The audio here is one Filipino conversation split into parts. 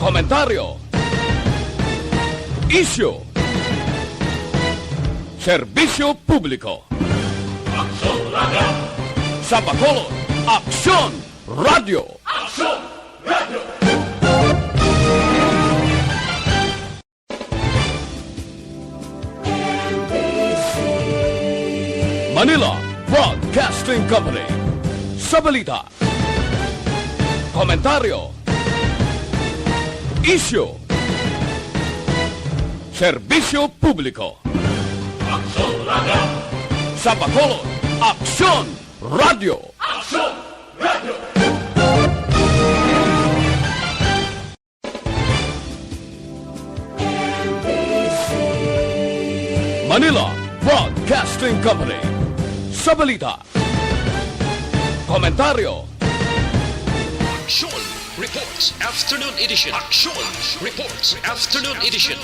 komentaryo, isyu, serbisyo publiko. Aksyon Radio! Sa Bacolod, Aksyon Radio! Aksyon Radio! Manila Broadcasting Company. Sa balita, komentaryo, isyu, serbisyo publiko. Aksyon Radio! Sa Bacolod, Aksyon Radio! Aksyon Radio! Manila Broadcasting Company. Sa balita, komentaryo, Aksyon Reports Afternoon Edition. Aksyon Reports Afternoon Edition.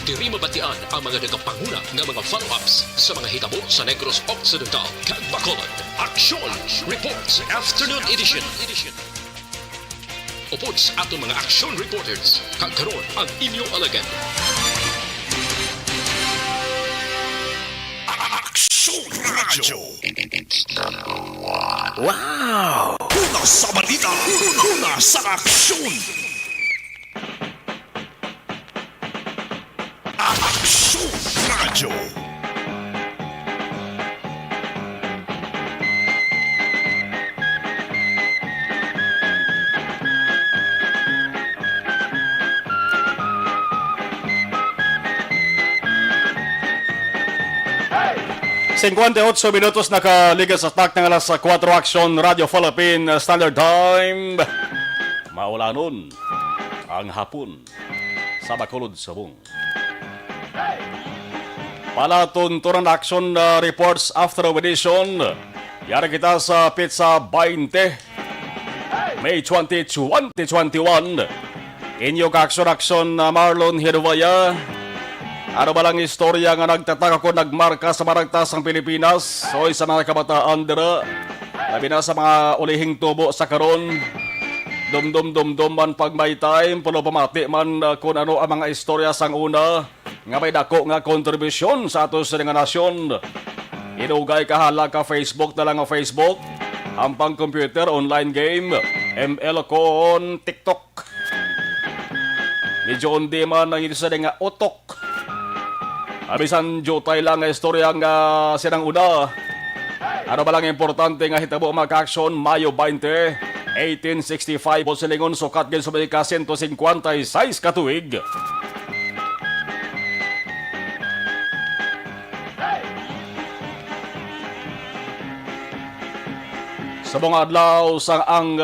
Diri mabatian ang mga nagapanguna ng mga follow-ups sa mga hitabo sa Negros Occidental kag Bacolod. Aksyon Reports Afternoon Edition. Upod sa atong mga action reporters kag karon ang inyong alagad. Aksyon Radio. Wow! Una sa balita, una sa aksyon. Aksyon Radio. Hey! 58 minutos nakaligas sa tak ng alas 4 Aksyon Radio Philippine Standard Time. Maulanon ang hapon sa Bacolod, Sabong. Palatuntunan Aksyon Reports After Edition. Yara kita sa Pizza 20 May 20, 2021. Inyo ka-aksyon Marlon Genovea. Ano ba lang istorya nga nagtataka ko nagmarka sa maragtas ng Pilipinas? So sa mga kabataan dira, labi na sa mga ulihing tubo sa karon. Dum man pag may time, puno pamati man kung ano ang mga istorya sang una nga may dako nga kontribusyon sa ato sa nga nasyon. Inugay kahala ka Facebook na lang ang Facebook, ang pang-computer, online game, ML kon TikTok. Medyo undi man ang ito sa nga utok. Abisan jutay lang nga istorya nga sinang una. Ano ba lang importante nga hitabo mga aksyon Mayo 20, 1865 po silingon sukat gil sa ka 156 katuig. Sa mga adlaw sang ang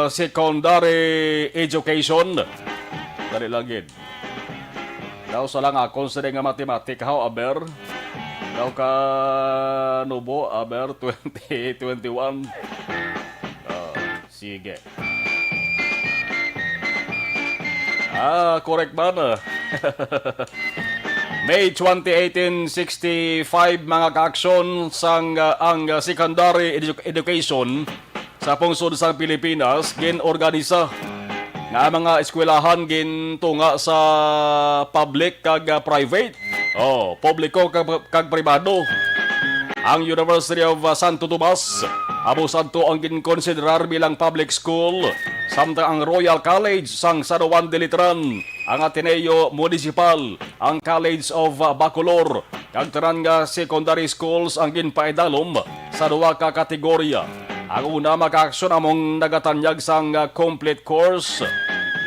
secondary education. Dali lang gid. Daw sa lang akong sa nga matematik, however, daw ka nubo, aber 2021. Sige. Correct ba na? May 20, 1865, mga ka-aksyon sang ang secondary education sa pungsod sa Pilipinas, ginorganisa nga mga eskwelahan gintunga sa public kag private. Publiko kag pribado. Ang University of Santo Tomas, Abu Santo ang ginkonsiderar bilang public school, samtang ang Royal College sang San Juan de Letran, ang Ateneo Municipal, ang College of Bacolod, kag tanan nga secondary schools ang ginpaidalom sa duwa ka kategorya. Ang una maka-aksyon among nagatanyag sang complete course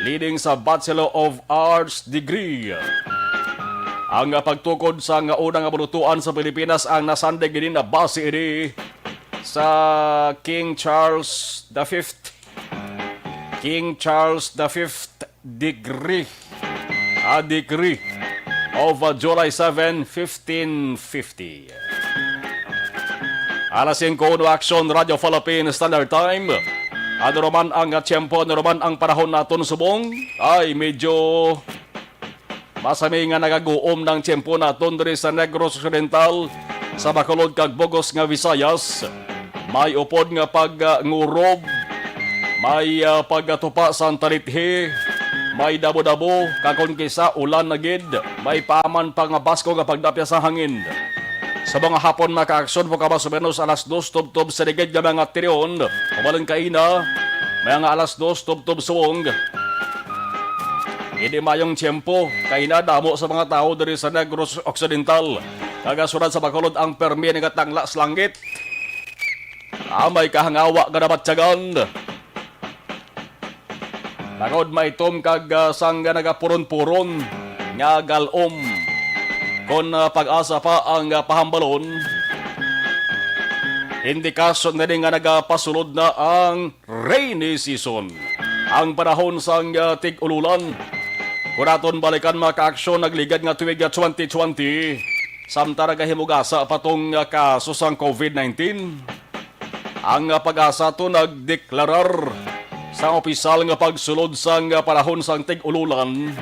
leading sa Bachelor of Arts degree. Ang pagtukod sa unang abunutuan sa Pilipinas ang nasandig din na base ini sa King Charles V. King Charles V degree. Decree of July 7, 1550. Alas 5 no Aksyon Radio Philippine Standard Time. Ano naman ang tiyempo, ano naman ang panahon naton subong? Ay medyo masami nga nagaguom ng tiyempo naton diri sa Negros Occidental, sa Bacolod kag Bogos nga Visayas. May upod nga pag ngurob, May pagatupa sa talithe, may dabo-dabo, kakon kisa ulan na gid, may paman pa nga basko nga pagdapya sa hangin. Sa mga hapon maka-aksyon po ka ba sumenos alas 2 tub-tub sa ligid nga mga tirion, umalang kaina, may nga alas 2 tub-tub suwong. Hindi mayong tiyempo, kaina damo sa mga tao diri sa Negros Occidental. Kagasunod sa Bacolod ang permi nga tangla sa langit. May kahangawa nga nabatsagan. Nagod maitom kag sang nagapuron-puron nga galom. Kon pag-asa pa ang pahambalon, indikasyon na rin nga nagapasulod na ang rainy season. Ang panahon sang tig-ululan. Kuraton balikan maka-aksyon nagligad nga tuwig 2020. Samtara kahimugasa patong kaso sang COVID-19. Ang pag-asa to nagdeklarar sa opisyal nga pagsulod sang panahon sang tig-ululan.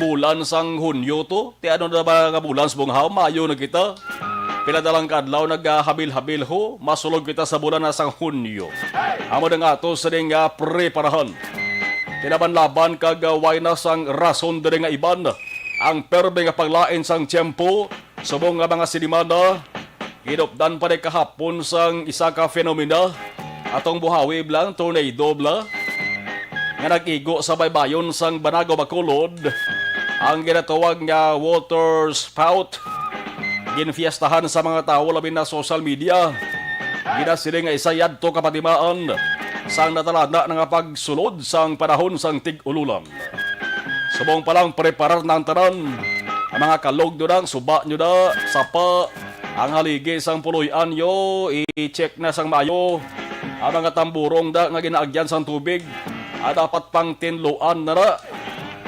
Bulan sang Hunyo to. Ti ano na ba nga bulan sa bunghaw? Mayo na kita. Pinadalang kadlaw naghabil-habil ho. Masulog kita sa bulan na sang Hunyo. Amo na nga to sa ring preparahan. Tinaban-laban kag way na sang rason diri nga iban. Ang perbe nga paglain sang tiyempo. Subong nga mga sinimana. Hinupdan pa rin kahapon sang isa ka fenomena. Atong buhawi blang, tornado bla. Nga nag-igo sa baybayon sang Banago Bacolod. Ang ginatawag nga water spout. Ginfiestahan sa mga tao labi na social media. Ginasiling nga isa yadto kapatimaan. Sang natalana nga pagsulod sang panahon sang tig-ululan. Subong palang preparar ng tanan. Ang mga kalog nyo suba nyo na, sapa, ang haligi sang puloyan nyo, i-check na sang mayo. Ang mga tamburong nga ginaagyan sang tubig, dapat pang tinluan na na.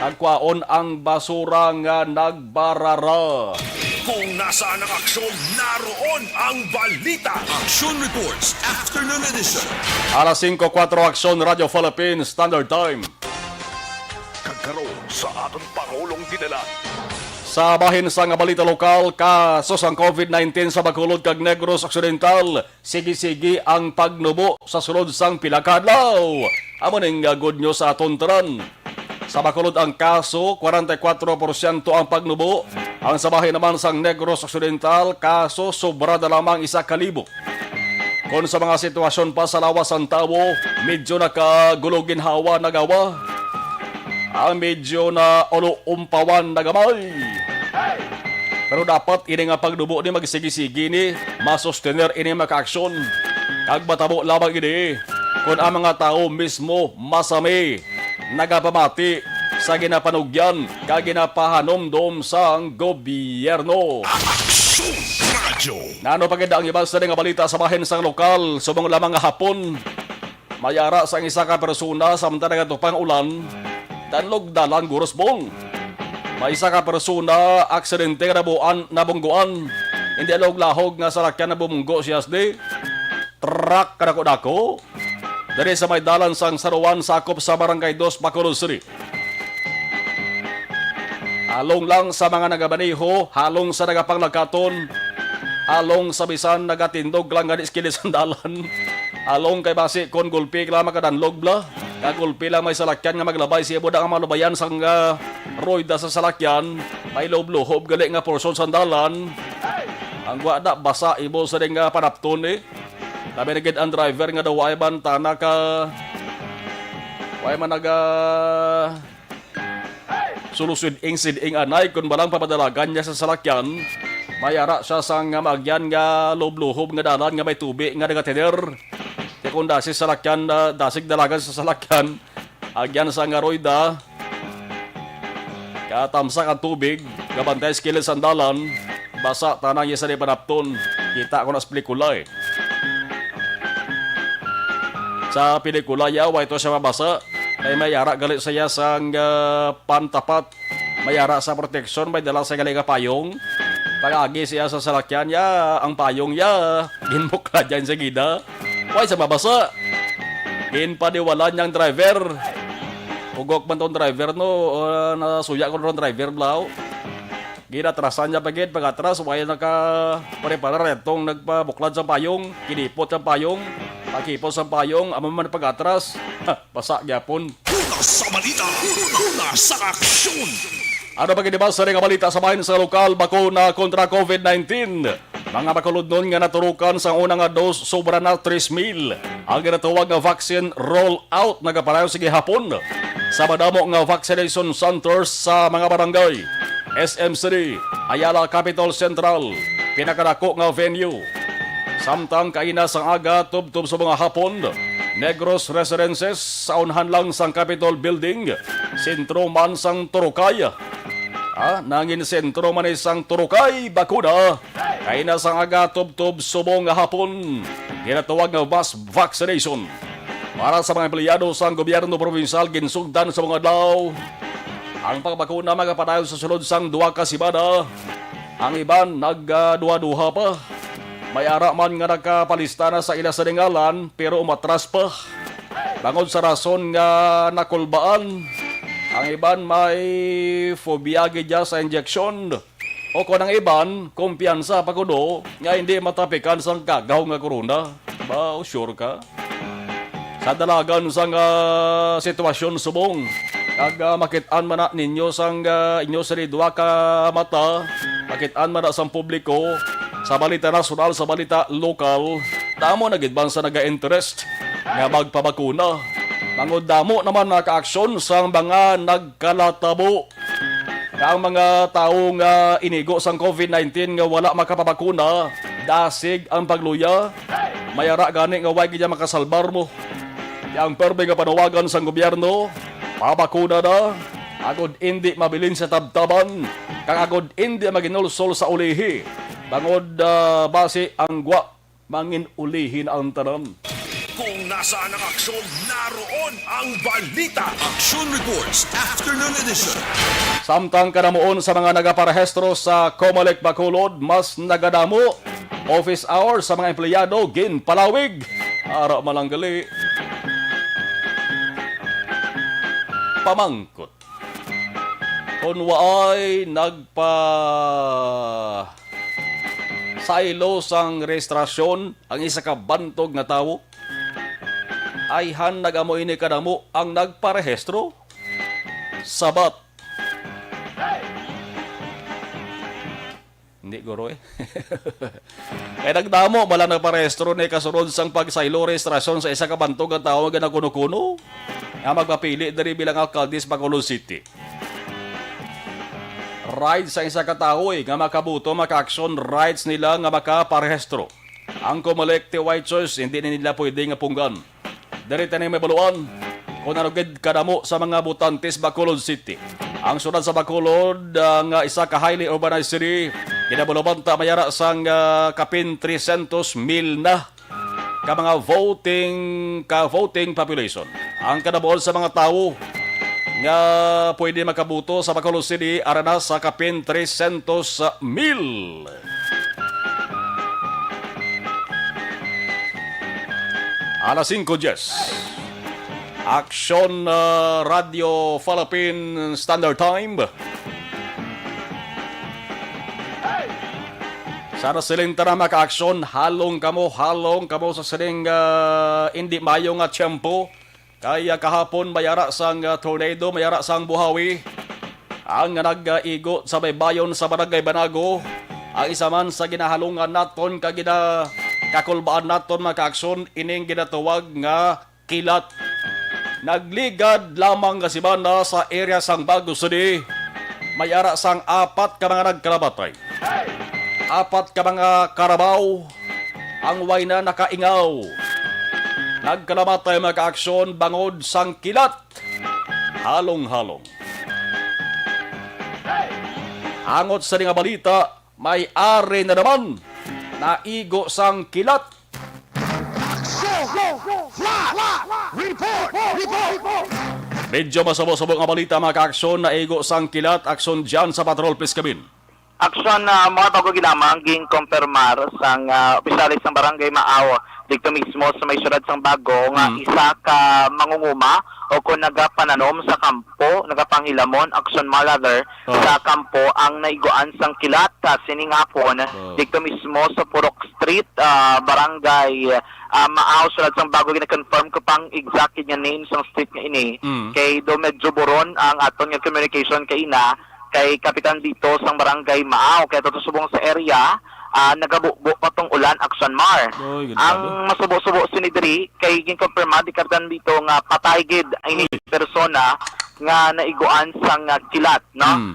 Nagkwaon ang basura nga nagbarara. Kung nasaan ang aksyon, naroon ang balita. Aksyon Reports Afternoon Edition. Alas 5:04 Aksyon Radio Philippines Standard Time. Kagkaroon sa atong Pangulong dinala. Sa bahin sa nga balita lokal, kaso sang COVID-19 sa Bacolod kag Negros Occidental, sige-sige ang pagnubo sa sulod sang pilakadlaw. Amo ning good news sa aton tanan. Sa Bacolod ang kaso, 44% ang pagnubo. Ang sa bahin naman sang Negros Occidental, kaso sobra na lamang 1,000. Kung sa mga sitwasyon pa sa lawas ang tao, medyo nakagulogin hawa nagawa. Ang medyo na umpawan na gamay. Pero dapat ini nga pagdubo ni magsigi-sigi ni masustener ini maka-aksyon. Kag batabo lamang ini kung ang mga tao mismo masami nagapamati sa ginapanugyan kag ginapahanomdom sang gobyerno. Aksyon Radio. Nano paganda ang ibang sa nga balita sa bahin sang lokal subong lamang nga hapon. Mayara sang isa ka persona samtang nagatupang ulan. Danlog dalan gurusbong. May isa ka persona, aksidente nga nabungguan. Hindi alog-lahog nga sarakyan na bumunggo siya di. Truck kadako-dako. Dari sa may dalan sang Saruan, sakop sa Barangay 2, Bacolod City. Halong lang sa mga nagabaniho, halong sa nagapanglagkaton, halong sa bisan nagatindog lang nga iskilis ang dalan. Halong kay basi kon gulpi lang makadanlog bla. Kagulpi lang may salakyan nga maglabay siya buda nga malubayan sang roida sa salakyan. May lob-lohob gali nga porson sandalan. Ang wada basa ibo sa ring panapton eh. Labi nagid ang driver nga daw ay bantana ka. Way man naga sulusid-ing anay kun balang papadalagan niya sa salakyan. Mayara siya sang maagyan nga lob-lohob nga dalan nga may tubi nga nagatiner. Kung dasig salakyan, dasig dalagan sa salakyan, agyan sa ngaroida, katamsak ang tubig, kabantay skills ang dalan, basa tanang yasa ni panapton, kita ko na sa pelikula eh. Sa pelikula yawa ito siya mabasa, ay mayara galit saya sang pantapat, mayara sa protection, may dala sa galing payong, pag-agi siya sa salakyan, ang payong ginmukla dyan sa gida. Why sa mabasa? Ginpaniwalan niyang driver. Ugok man tong driver no, nasuya ko ron driver blaw. Ginatrasan niya pagid pag-atras, why naka-preparar itong nagpabuklad sa payong, kinipot sa payong. Pakipos ang payong, amo man pag-atras. Basa gyapon. Una sa balita, una sa aksyon. Ano ba kinibasa rin ang balita sa bahin sa lokal bakuna kontra COVID-19? Mga bakulod nun nga naturukan sa unang nga dose sobra na 3,000. Ang ginatawag nga vaccine roll-out nagaparayo sige hapon sa madamo nga vaccination centers sa mga barangay. SM City, Ayala Capital Central, pinakadako nga venue. Samtang kainas ang aga tubtob sa mga hapon, Negros Residences sa unhan lang sang Capitol Building, sentro man sang Turukay. Nangin sentro man isang Turukay, bakuna. Kainas ang aga tubtob subong nga hapon, ginatawag nga mass vaccination. Para sa mga empleyado sa gobyerno provincial ginsugdan sa mga adlaw. Ang pagbakuna magapadayon sa sulod sang duwa ka semana. Ang iban nagduha-duha pa. May ara man nga nakapalista na sa ila sa dingalan pero umatras pa. Bangod sa rason nga nakulbaan, ang iban may phobia gidya sa injection. O kung ang iban, kumpiyansa pa kuno nga hindi matapikan sang kagaw nga korona. Ba, sure ka? Sa dalagan sang sitwasyon subong, kag makitaan man na ninyo sang inyo sa dua ka mata, makitaan man na sang publiko, sa balita nasyonal, sa balita lokal, damo na gid sa naga-interest nga magpabakuna. Mangod damo naman naka-aksyon sa mga nagkalatabo. Ang mga tao nga inigo sang COVID-19 nga wala makapabakuna, dasig ang pagluya, mayara gani nga way gid makasalbar mo. Yang perbe nga panawagan sang gobyerno, pabakuna na, agod hindi mabilin sa tabtaban, kang agod hindi maginulsol sa ulihi. Bangod base ang gwa, mangin ulihin ang tanan. Kung nasaan ang aksyon, naroon ang balita. Aksyon Reports, Afternoon Edition. Samtang kanamuon sa mga nagaparehistro sa Comelec Bacolod, mas nagadamo. Office hours sa mga empleyado, ginpalawig. Ara malanggali. Pamangkot. Kung waay saylo sang rehistrasyon ang isa ka bantog nga tawo, ay nagamo ini kadamo ang nagparehistro. Sabat. Hindi guro Kaya nagdamo mala nagparehistro ni kasunod sang pagsaylo rehistrasyon sa isa ka bantog nga tawo nga nakuno-kuno nga magpapili diri bilang alcalde sa Bacolod City. Rights sa isa ka tawo nga makabuto, maka-action rights nila nga makaparehistro. Ang Comelec white choice hindi nila pwede nga punggan. Diri tanay may baluan kung narugid kadamo sa mga butantes Bacolod City. Ang sunod sa Bacolod nga isa ka highly urbanized city, kinabulabanta mayara sang kapin 300,000 na ka mga voting population. Ang kadabuol sa mga tawo nga pwede makabuto sa Bacolod City arana sa kapin 300,000. Alas 5:10. Aksyon Radio Philippine Standard Time. Sana siling tara maka-aksyon, halong kamo sa siling hindi mayo nga tiyempo. Kaya kahapon mayara sang tornado, mayara sang buhawi. Ang nag-igo sa baybayon sa Barangay Banago. Ang isa man sa ginahalungan naton kakulbaan naton maka-aksyon, ining ginatawag nga kilat. Nagligad lamang kasibana sa area sang Bago City. Mayara sang 4 ka mga nagkalabatay. 4 ka mga karabaw ang way na nakaingaw. Nagkalamatay maka-aksyon bangod sang kilat. Halong-halong. Angot sa nga balita, may ari na naman na igo sang kilat. Medyo masabog-sabog ang balita mga ka-aksyon na igo sang kilat. Aksyon dyan sa Patrol Police Cabin. Aksyon na mga tago ginamang ging konfirmar sang opisyalis ng Barangay Maaw dito mismo sa may syudad sang Bago nga isa ka mangunguma o kung nagapananom sa kampo, nagapanghilamon, aksyon malather sa kampo ang naiguan sang kilat siningapon dito mismo sa Purok Street, barangay Maaw, syudad sang Bago. Gina-confirm ko pang exact nga name sang street nga ini. Kay do medyo buron ang aton nga communication kay ina kay kapitan dito sang barangay Maaw, kaya tutusubong sa area nagabubo pa tong ulan aksyon mar. Ang masubo-subo sinidri kay ginkonfirma di kartan dito nga patay gid ini persona nga naiguan sang kilat, no?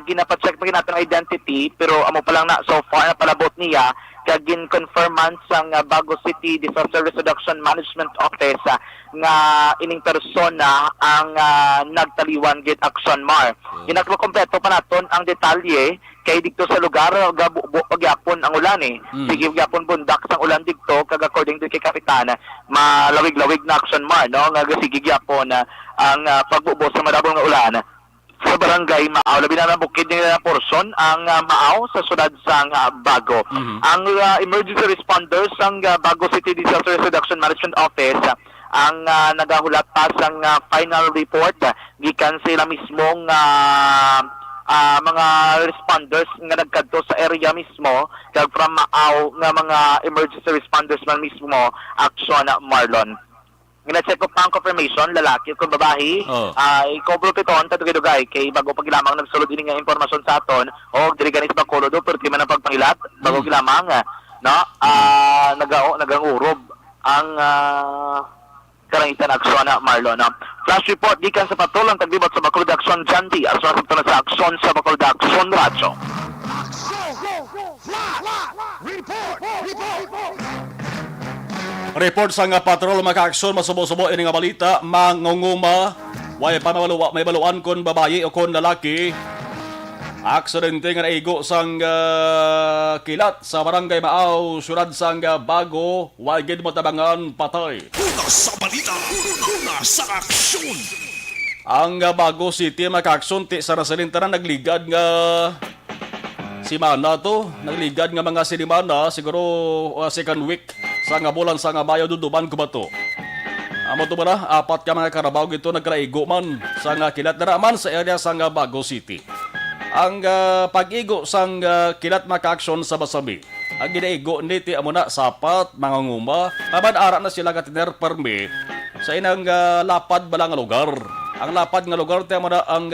Ginapacheck pa natin ang identity pero amo pa lang na so far na palabot niya kaya ginconfirman sang Bago City Disaster Risk Reduction Management Office nga ining persona ang nagtaliwan gid aksyon mar. Ginagkompleto pa naton ang detalye kay dito sa lugar gabubo pagyapon ang ulan sige gyapon bundak sang ulan dito kag according to kay kapitan malawig-lawig na aksyon mar, no? Nga sige gyapon ang pagbubo sa madabong nga ulan sa barangay Maaw. Labi na bukid na porson ang Maaw sa syudad sang Bago. Ang emergency responders sang Bago City Disaster Reduction Management Office ang nagahulat pa sang final report gikan sila mismong mga responders nga nagkadto sa area mismo kag from Maaw nga mga emergency responders man mismo aksyon Marlon. Gina-check ko pa ang confirmation, lalaki o babae. Ikobro piton, tatugay-dugay. Kay bago pag lamang nagsulod din nga informasyon sa aton, o diriganis Bacolod do, pero di man ang pagpangilat, bago lamang, no? Nagangurob ang karangitan aksyon na Marlon. No? Flash report, gikan sa patulang taglibot sa Bacolod Aksyon Jandy, aswasap na sa aksyon sa Bacolod Aksyon Radyo. Report sa nga patrol maka-aksyon masubo-subo ini nga balita mangunguma way may baluan kon babayi o kon lalaki aksidente nga naigo sang kilat sa barangay Maaw syudad sang Bago way gid matabangan patay. Una sa balita, una sa aksyon. Ang Bago City maka-aksyon ti sa nasalintaran nagligad nga simana to nagligad nga mga sinimana siguro second week sa nga bulan sa nga bayo duduban ko ba to? Amo to ba na? Apat ka mga karabaw gito nagkraigo man sa nga kilat na raman sa area sa nga Bago City. Ang pag-igo sang kilat maka-aksyon sa Basabi. Ang ginaigo niti amo na sapat mangunguma aban ara na sila katiner permi sa inang lapad ba nga lugar. Ang lapad nga lugar ti amo na ang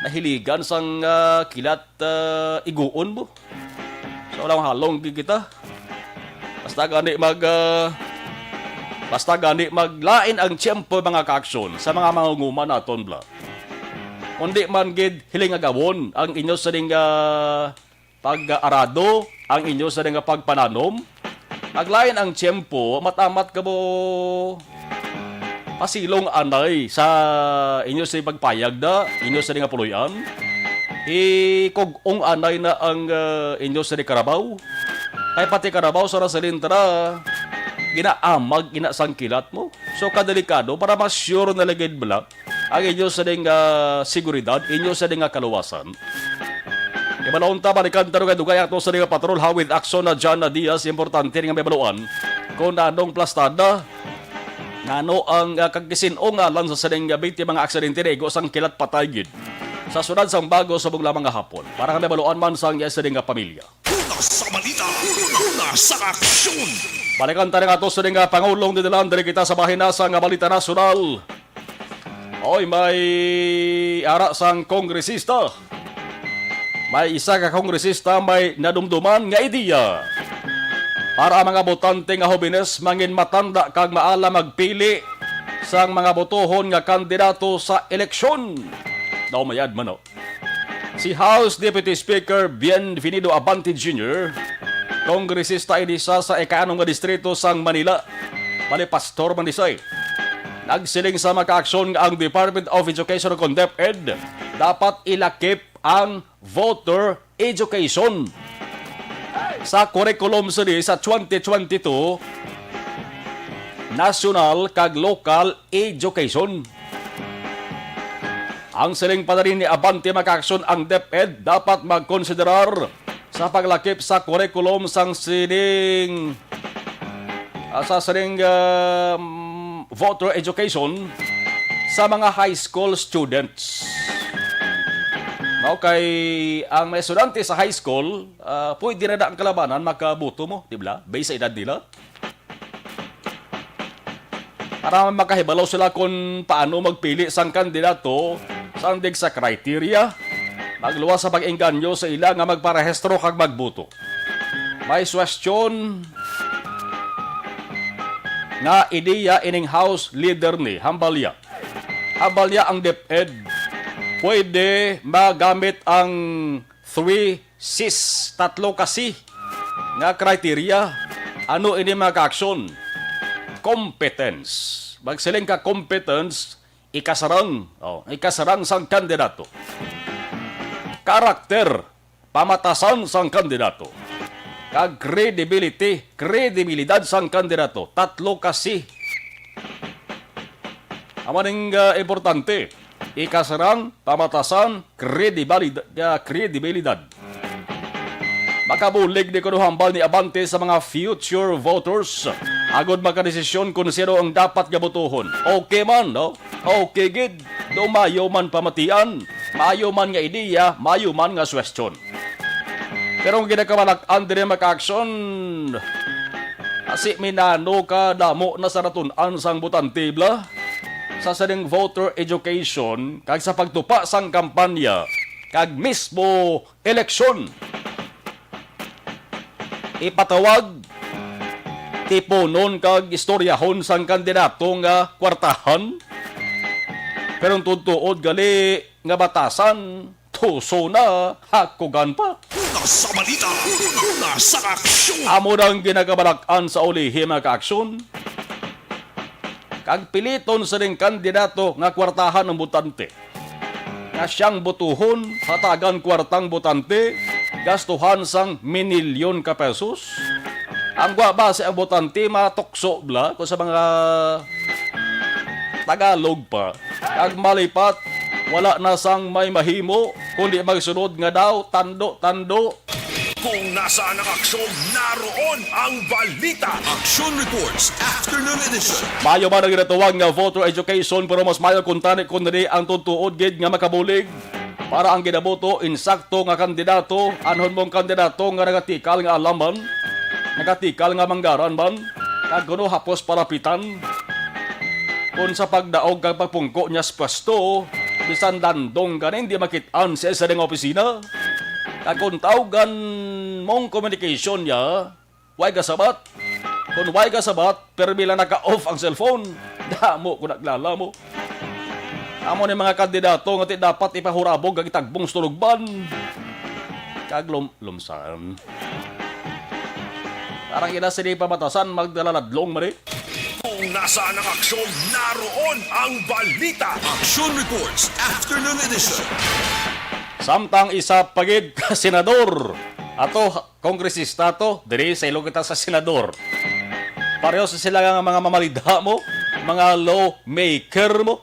nahiligan sang kilat iguon mo. So walang halong kita. Basta gani maglain ang tiyempo mga kaaksyon sa mga mangunguma naton bla. Kundi man gid hiling agawon ang inyo sa ding pag-arado, ang inyo sa ding pagpananom. Maglain ang tiyempo matamat ka mo pasilong anay sa inyo sa pagpayag da, inyo sa ding puluyan. Ikog-ong anay na ang inyo sa ding karabaw. Ay pati karabaw sa rasalintra, ginaamag, ginasangkilat mo. So kadelikado para mas sure na lagid bala ang inyo sa ding seguridad, inyo sa ding kaluwasan. Ibalaon ta balikan taro kay dugay ato sa ding patrol with aksyon na John Diaz, importante nga may baluan kung anong plastada ngano ang kagkisin-o nga lang sa ding biti mga aksidente ego sang kilat patay gid sa sunod sang Bago sa bugla mga hapon para kami baluan man sang sa ding pamilya. Una sa balita, una sa aksyon. Balikan tayo nga ito sa nga Pangulong didalan dari kita sa bahina sa nga balita nasyonal. Oy, may ara sang kongresista. May isa ka kongresista may nadumduman nga ideya. Para ang mga botante nga hobines mangin matanda kag maala magpili sang mga botohon nga kandidato sa eleksyon. Daw mayad man o. Si House Deputy Speaker Bienvenido Abante Jr., kongresista inisa sa ikaanong nga distrito sang Manila, pali pastor man disay. Nagsiling sa maka-aksyon ang Department of Education kung DepEd, dapat ilakip ang voter education sa curriculum sa 2022 national kag local education. Ang siling pa na rin ni Abante maka-aksyon ang DepEd dapat magkonsiderar sa paglakip sa curriculum sang sining sa saring voter education sa mga high school students. Okay, ang mga estudyante sa high school, pwede na ang kalabanan makabuto mo, di ba? Based sa edad nila. Para makahibalaw sila kung paano magpili sang kandidato sandig sa criteria, magluwas sa pag-engganyo sa ila nga magparehistro kag magbuto. May question nga ideya ining house leader ni Hambalya. Hambalya ang DepEd pwede magamit ang 3 tatlo kasi nga criteria. Ano ini mga aksyon? Competence. Magsiling ka competence, ikasarang sang kandidato. Karakter, pamatasan sang kandidato. Kag kredibilidad sang kandidato. Tatlo kasi. Amaning importante, ikasarang, pamatasan, kredibilidad. Makabulig ni kuno hambal ni Abante sa mga future voters. Agod makadesisyon kung sino ang dapat gabotohon. Okay man, no? Okay, gid. Do mayo man pamatian, mayo man nga ideya, mayo man nga question. Pero ang ginakabalak-an din maka-aksyon, asi minano ka damo na sa ratunan sang butante bla. Sa saning voter education, kag sa pagtupa sang kampanya, kag mismo eleksyon. Ipatawag tiponon kag istoryahon sang kandidato nga kwartahan. Pero tutuod gali nga batasan, tuso na, hakugan pa. Nasa balita, nasa aksyon. Amo nang ginagabalak-an sa ulihi mga kaaksyon. Kag piliton sa ring kandidato nga kwartahan ng butante. Nga siyang butuhon, hatagan kwartang butante, gastuhan sang minilyon ka pesos. Ang base ang botante matokso bla kung sa mga Tagalog pa. Kag malipat, wala na sang may mahimo, kundi magsunod nga daw, tando. Kung nasaan ang aksyon, naroon ang balita. Aksyon Reports, Afternoon Edition. Mayo man ang ginatuwag nga voter education pero mas mayo kuntani kundi ang tutuod gid nga makabulig. Para ang ginaboto, insakto nga kandidato, anhon mong kandidato nga nagatikal nga alaman, nagatikal nga manggaran man, kag kuno hapos parapitan. Kung sa pagdaog kag pagpungko niya sa pwesto, bisan dandong ka hindi makitaan sa isa ng opisina. Kag kung tawgan mong communication niya, way ka sabat. Kung way ka sabat, pero bila naka-off ang cellphone, damo kung naglala mo. Amo ni mga kandidato nga dapat ipahurabog kag itagbong tulugban. Kag lumsan. Parang ina sini pamatasan magdalaladlong mari. Kung nasaan ang aksyon, naroon ang balita. Aksyon Reports, Afternoon Edition. Samtang isa pagid ka senador ato kongresista to diri sa ilog kita sa senador. Pareho sa sila nga mga mamalidha mo, mga lawmaker mo.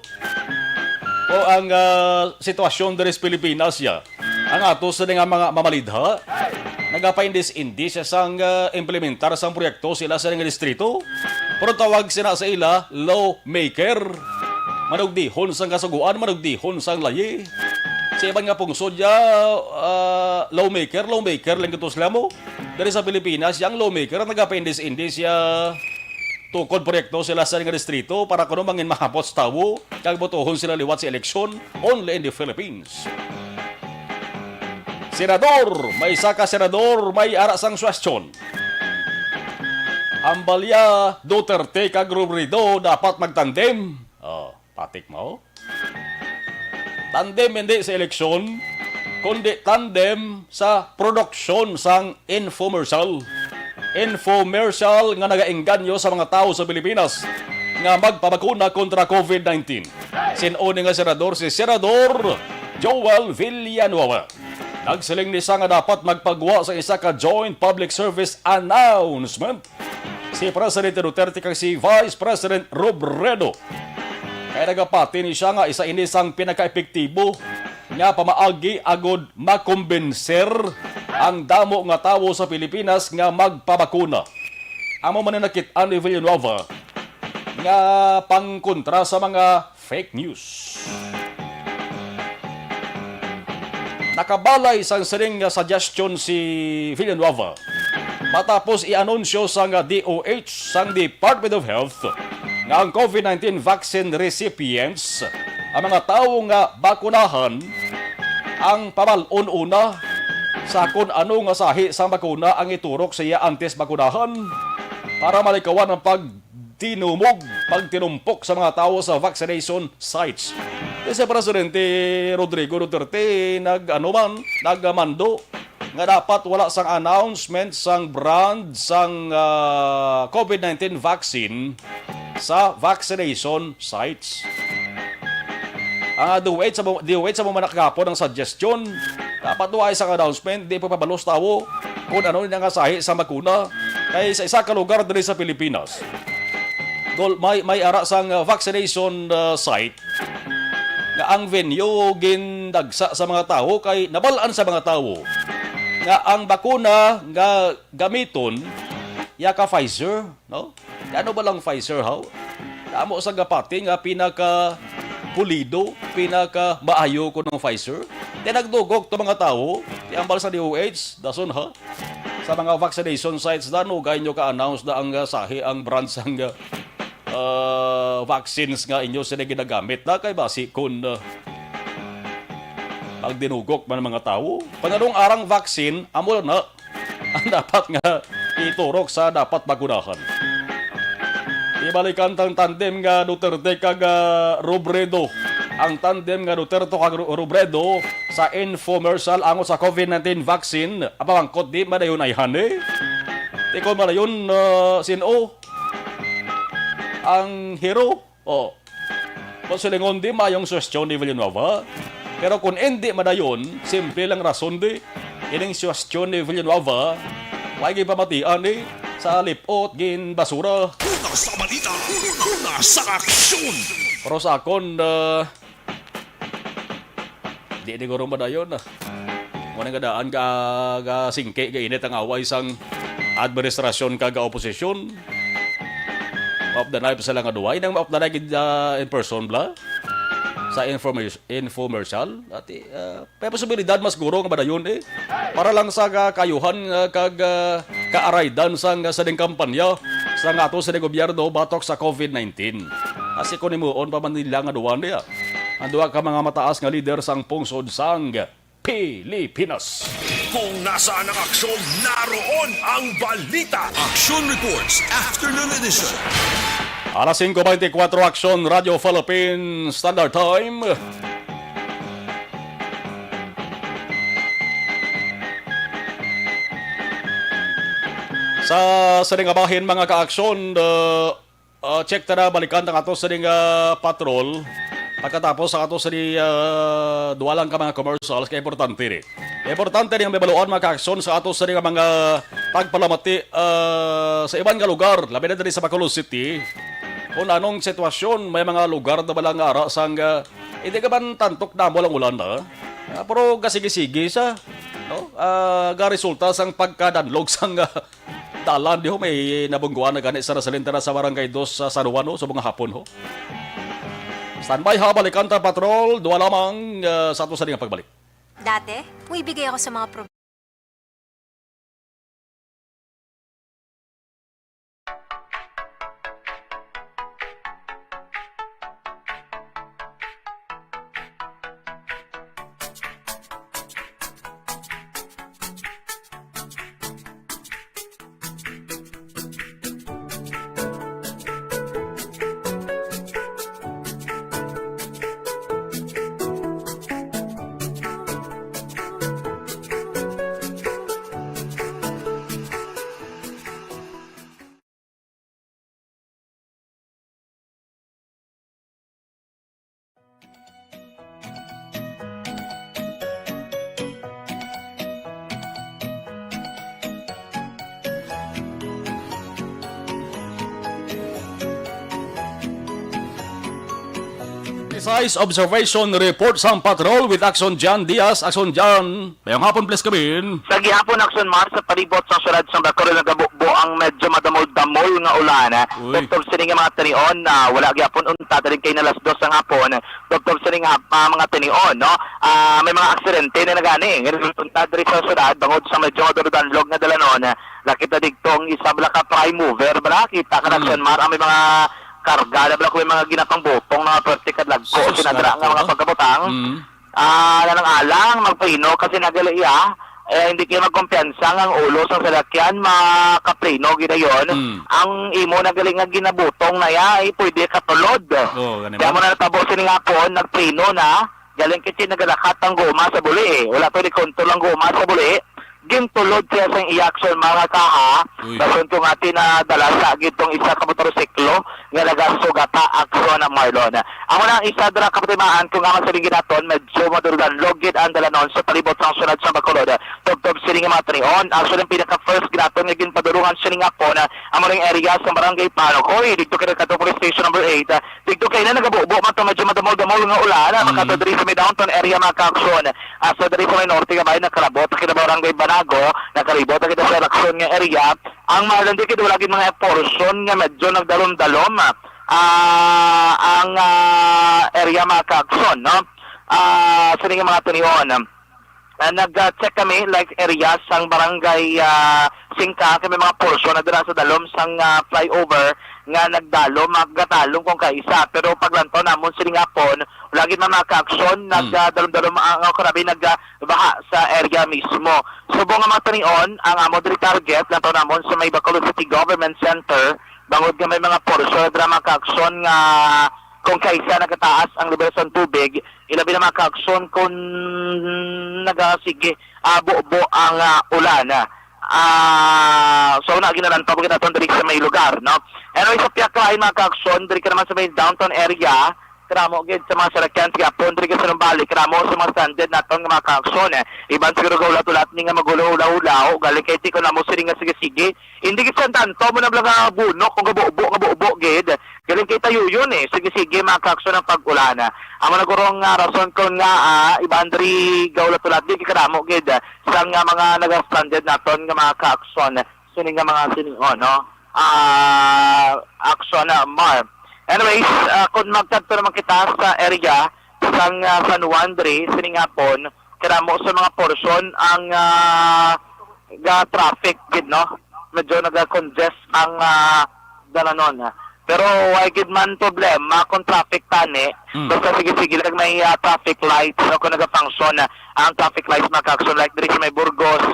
O ang sitwasyon diri sa Pilipinas ya. Ang ato sa nga mga mamalidha nagapaindis-indis sang implementar sang proyekto sila sa nga distrito. Pero tawag sila sa ila lawmaker. Manugdihon sang kasuguan, manugdihon sang layi. Sa ibang nga pungsod ya, lawmaker lang ito sila mo. Dari sa Pilipinas, yung lawmaker nagapindis-indis ya tukod proyekto sila sa nga distrito para kuno mangin mahapot sa tawo kag botohon sila liwat sa eleksyon only in the Philippines. Senador, may isa ka senador, may ara sang question. Ambalya, Duterte kag Robredo dapat magtandem. Patik mo. Tandem hindi sa eleksyon, kundi tandem sa produksyon sang infomercial. Infomercial nga nagaengganyo sa mga tao sa Pilipinas nga magpabakuna kontra COVID-19. Sinuni nga senador si Senador Joel Villanueva. Nagsiling ni nga dapat magpagawa sa isa ka joint public service announcement. Si Presidente Duterte kag si Vice President Robredo. Kaya nagapati ni siya nga isa inisang pinaka-epektibo nga pamaagi agod makumbenser ang damo nga tawo sa Pilipinas nga magpabakuna. amo man nakit-an ni Villanueva nga pangkontra sa mga fake news. Nakabalay sang sining suggestion si Villanueva matapos i-anunsyo sang DOH sang Department of Health nga ang COVID-19 vaccine recipients, ang mga tao nga bakunahan, ang pamalon una sa kung ano nga sahi sang bakuna ang iturok sa iya antes bakunahan para malikawan ang pagtinumpok sa mga tao sa vaccination sites. Si Presidente Rodrigo Duterte nagmando nga dapat wala sang announcement sang brand sang COVID-19 vaccine sa vaccination sites. Ang DOH sa mga nakagapon ng suggestion, dapat ay isang announcement, di pa pabalos tao kung ano nga sahi sa bakuna kay sa isa ka lugar diri sa Pilipinas. May ara sang vaccination site nga ang venue gindagsa sa mga tao kay nabalaan sa mga tao nga ang bakuna nga gamiton ya ka Pfizer, no? Ano ba lang Pfizer how? Amo sa gapati nga pinaka pulido, pinaka maayo ko ng Pfizer. Di nagdugog to mga tao, di ambal sa DOH, dason ha? Sa mga vaccination sites dano gay nyo ka-announce na ang sahi ang brand sang vaccines nga inyo sila ginagamit na kay basi kung pag dinugok man mga tao. Panarong arang vaccine, amo na ang dapat nga iturok sa dapat bagunahan. Ibalikan tang tandem nga Duterte kag Robredo. Ang tandem nga Duterte kag Robredo sa infomercial ango sa COVID-19 vaccine. Apamangkot di madayon ay hane. Di ko madayon sino ang hero. O, silingon di mayong suwestyon ni Villanueva. Pero kung hindi madayon, simple lang rason di. Ining suwestyon ni Villanueva, may gipamatian di sa lipot, gin basura. Una sa balita, una sa aksyon. Pero sa akon, di ko rin madayon. Ngunang gadaan ka singke, ka init ang away sang administrasyon kaga oposisyon. Off the night sa lang aduay nang off the night in person bla sa infomercial at may posibilidad mas guro nga ba yun para lang sa kayuhan kag kaaraydan sang sa ding kampanya sa nga ato sa gobyerno batok sa COVID-19 kasi kung imuon pa man nila nga duwan niya ang duwa ka mga mataas nga leader sang pungsod sang Pilipinas. Kung nasaan ang aksyon, naroon ang balita. Aksyon Reports Afternoon Edition. Alas 5:24 Aksyon Radio Philippine Standard Time. Sa saringabahin mga ka-aksyon, check na balikan ng ato sa patrol. Pagkatapos sa ato sa duwalang ka mga commercials, kaya importante rin. Importante rin ang bibaluan mga ka-aksyon sa ato sa mga pagpalamati sa ibang lugar, labi na rin sa Bacolod City. Kung anong sitwasyon, may mga lugar na balang ara sang hindi ka man tantok na mo lang ulan na. Pero gasigi-sige sa resulta sang pagkadanlog sang dalan. Di ho, may nabungguan na ganit sa nasalinta na sa Barangay 2 sa San Juan sa mga hapon ho. Standby ha, balikan ta patrol, duwa lamang sa ato sa ring pagbalik. Dati, bumibigay ako sa mga Precise Observation Report sa Patrol with Aksyon Jan Diaz. Aksyon Jan, mayang hapon please kabin. Sa gihapon Aksyon Mars sa palibot sa syudad sa Bacolod nagabuhat ang medyo madamol-damol nga ulan. Uy. Dr. Sining nga mga tinion na wala gyapon unta dali kay na 2:00 ng hapon. Dr. Sining nga mga tinion, no? May mga aksidente na nagani. Unta diri sa syudad bangod sa medyo madudanlog nga dalanon. Nakita digtong isa bala ka prime mover, bala kita ka Aksyon Mar ang may mga karga na bala ko may mga ginatang botong na vertical lagko sinadra nga mga pagkabutang. Alang magprino kasi nagalaiya hindi kayo magkumpiyansa ang ulo sa salakyan makaprino gidayon ang imo nagaling nga ginabutong na ya ay pwede katulod kaya mo na natabo sining hapon nagprino na galing kasi nagalakat ang goma sa buli wala pwede kontrol ang goma sa buli gintulod siya sa i-action mga kaha dason kung atin na dala sa gitong isa ka motorsiklo nga nagasugata Aksyon ng Marlon. Amo na isa dala kapatimaan kung nga masaling ginaton medyo madulugan logit ang dalanon sa palibot ng sunod sa Bacolod. Tugtog sining mga tanion Aksyon ang pinaka first ginaton nga ginpadurungan sining hapon amo ning area sa barangay Panokoy dito kay kadto police station number 8 dito kay na nagabubo man to medyo madamol-damol nga ulan makatadri sa may downtown area mga ka-Aksyon asa diri sa may norte nga bayan nakalabot kay barangay Banago nakalibot kita sa Aksyon nga area ang Marlon di kay wala gid mga portion nga medyo nagdalom-dalom ang area mga ka-Aksyon no sining mga tunion nag-check kami like areas sang barangay Singka kami mga portion na dira sa dalom sang flyover nga nagdalo magatalong kung kaisa pero paglantaw namon sining hapon lagi mga ka-Aksyon nagdalom-dalom ang karabi nagbaha sa area mismo subong nga mga tanion ang amo diri target lantaw namon sa may Bacolod City Government Center bangod nga may mga portion dira mga ka-Aksyon nga kung kaisa nagataas ang level sa tubig ilabi na mga ka-Aksyon kung nagasige buo ang ulan so na ginalan pa kita diri sa may lugar no anyway sa piyakain mga ka-Aksyon diri ka naman sa may downtown area kramo gid sa mga salakyan sa Apon diri ka sa Numbalik kramo sa mga standard naton nga mga ka-Aksyon iban siguro gawlat-ulat ni nga magulo-ulaw galing kay tiko na mo sini nga sige-sige hindi gid sa tanto mo na blang bunok kung gabubo gid galing kay tayo yun sige-sige mga ka-Aksyon ang pag-ulan amo na gurong rason kon nga iban diri gawlat-ulat di kramo gid sa nga mga naga-standard naton nga mga ka-Aksyon sini nga mga siningon no Aksyon na Mar. Anyways, kung magtagto naman kita sa area sang San Juan diri sining hapon karamo sa mga portion ang traffic gid no medyo naga-congest ang dalanon pero why gid man problema kung traffic tani basta sige-sige lang may traffic lights no kung naga-function ang traffic lights mga ka-Aksyon like diri sa may Burgos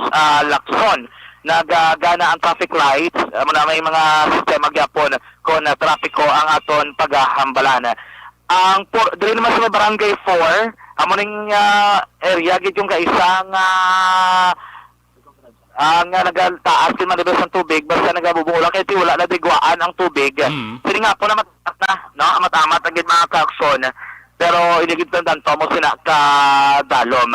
Lacson nagagana ang traffic lights may mga sistema gyapon kon trapiko ang aton paghambalan ang dili naman sa barangay 4 amo ning area gid yung kaisang ang nagataas kin man sa tubig basta nagabubula kay wala na digwaan ang tubig sini nga po na matamat na no matamat agad mga ka-Aksyon pero inigid tanto mo sina ka dalom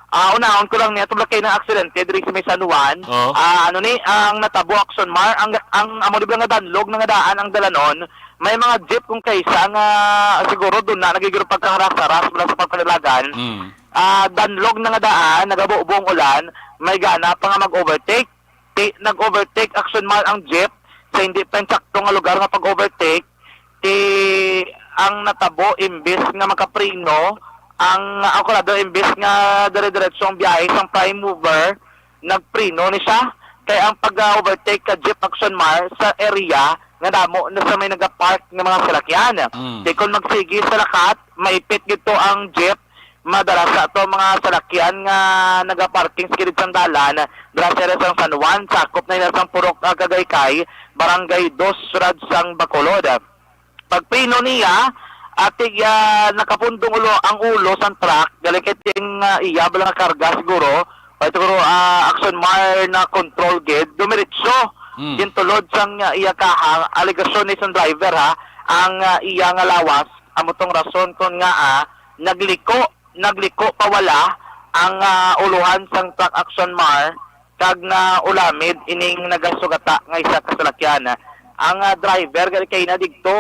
unahon ko lang niya tubla kay na aksidente diri sa may San Juan ang natabo Aksyon Mar ang amo dibla nga danlog nga daan ang dalanon may mga jeep kung kaisa nga siguro doon na nagigiro pagkaharas-haras mula sa pagkalilagan danlog nga daan nagabuong ulan may gana pa nga mag-overtake nag-overtake Aksyon Mar ang jeep sa hindi pa sakto nga lugar nga pag-overtake ang natabo imbis nga makaprino ang akurado imbis nga dire-diretsong biyahe sang prime mover nagprino ni siya kaya ang pag-overtake ka jeep Aksyon Mar sa area nga damo na sa may nagapark nga mga salakyan di kung magsigi sa lakat maipit gito ang jeep madalas sa to mga salakyan nga nagaparking sa kilid sang dalan dira sa area sang San Juan sakop na ila sang Purok Cagaykay barangay 2 Surad sang Bacolod pagprino niya atig nakapundong ang ulo sa truck galing kiting iya bala nga karga siguro Aksyon Mar na control gate dumiretso gintulod sang iya kahang aligasyon ni sang driver ang iya nga lawas amotong rason kon nga nagliko pawala ang uluhan sang truck Aksyon Mar kag na ulamid ining nagasugata nga isa ka salakyan ang driver kay na digto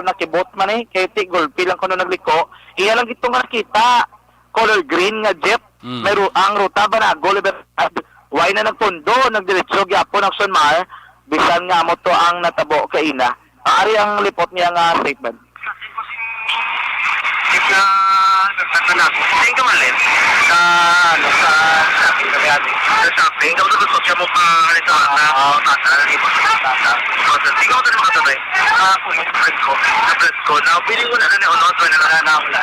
nakibot man kay ti gulpi lang kuno nagliko iya lang gito nga nakita color green nga jeep ang ruta Banago Libertad way na nagpundo nagdiretso gyapon Aksyon Mar bisan nga mo to ang natabo kay ina. Ari ang lipot niya nga statement. Na nagtatanap. Tingin ka malin sa shopping kami ate. Sa shopping, ikaw na gusto siya mo pa rin sa tata, ipos sa tata. Ikaw na naman katatay. Ako yung friend ko. Na pili ko na unod, wala na wala.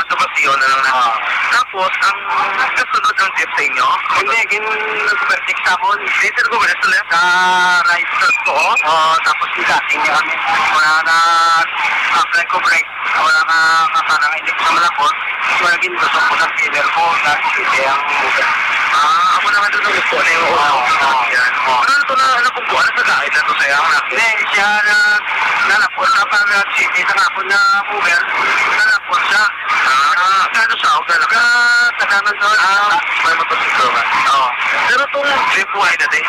Sa Basio na lang na. Tapos, ang kasunod ng tip sa inyo, hindi, nag-vertic sa ako. Later ko, wala sila. Sa rice ko, tapos dating niya kami. Wala na apply ko break. Wala ka parang hindi ko sa malakot. Wala gusto ko sa filler ko na hindi ang move. Ako naman doon ang gusto na yung ulo. Ano ito na napungkuhan sa dahil na ito sa'yo? Hindi, siya nalapot sa pag-city sa kapon na mover. Nalapot siya. Kano siya? Tagaman doon. May motosiklo ba? Oo. Pero itong jeep wide na din.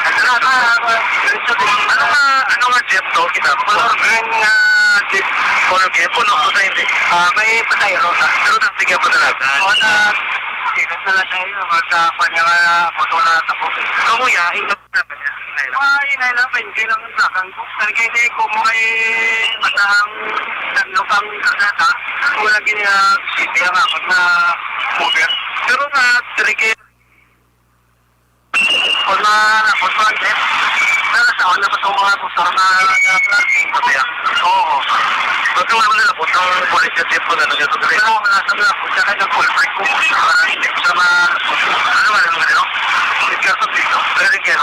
Ano nga jeep to? Kita ko. Green jeep. Color game. Puno ko sa hindi. May patay rota. Pero nagtigyan ko talaga. Oo na. Sikat na lang siya yun. Magkapan niya nga photo na tapos. Kamuya, ingat na ba niya? Inailapan. Kailang nakang book. Talaga hindi ko may matahang lukang kagata. Wala ginag-city ang ako na mover. Pero nga, trigger. Kung na-content, nalasaon na pa itong mga kusar na plastic po siya. Oo. Ba't naman mo nalapot ng police at tip ko na nagano rin? Pero wala sa nalapot siya kaya nag-full break ko. Hindi ko siya ano ba naman nito? Hindi ka sa dito. Very good.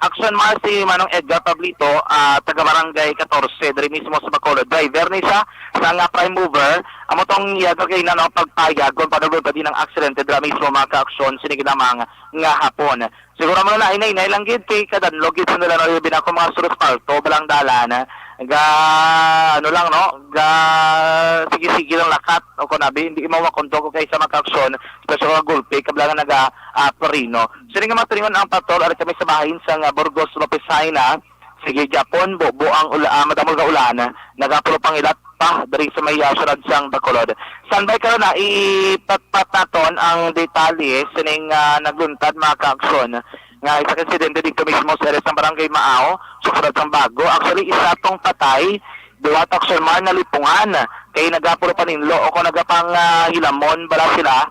Aksyon mga si Manong Edgar Pablito, taga-barangay 14, diri mismo sa Bacolod. Driver ni siya sa nga prime mover. Amo tong iyaga kay na pagpayag kung panulod pa din ng aksidente dira mismo mga ka-aksyon sinigid lamang nga hapon. Siguro mo na inay lang gid kay kadanlog gid sa nila no binako mga sulod palto balang dalan. Ga ano lang no, ga sige lang lakat o kunabi hindi mo makonto ko kay sa mga ka-aksyon special nga gulpi kablangan naga Perino. Sini nga matringon ang patrol ari kami sa bahin sa Burgos Lopesina. Sige Japon bo ang madamol ka ulan nagapulo pangilat pa dari sa may syudad sang Bacolod. Standby karon na ipatpataton ang detalye sining nagluntad mga ka-aksyon nga isa ka insidente dito mismo sa area ng Barangay Maao, susunod sang Bago. Actually isa tong patay duwa aksyon man nalipungan kay nagapulo paninlo o kung nagapang hilamon bala sila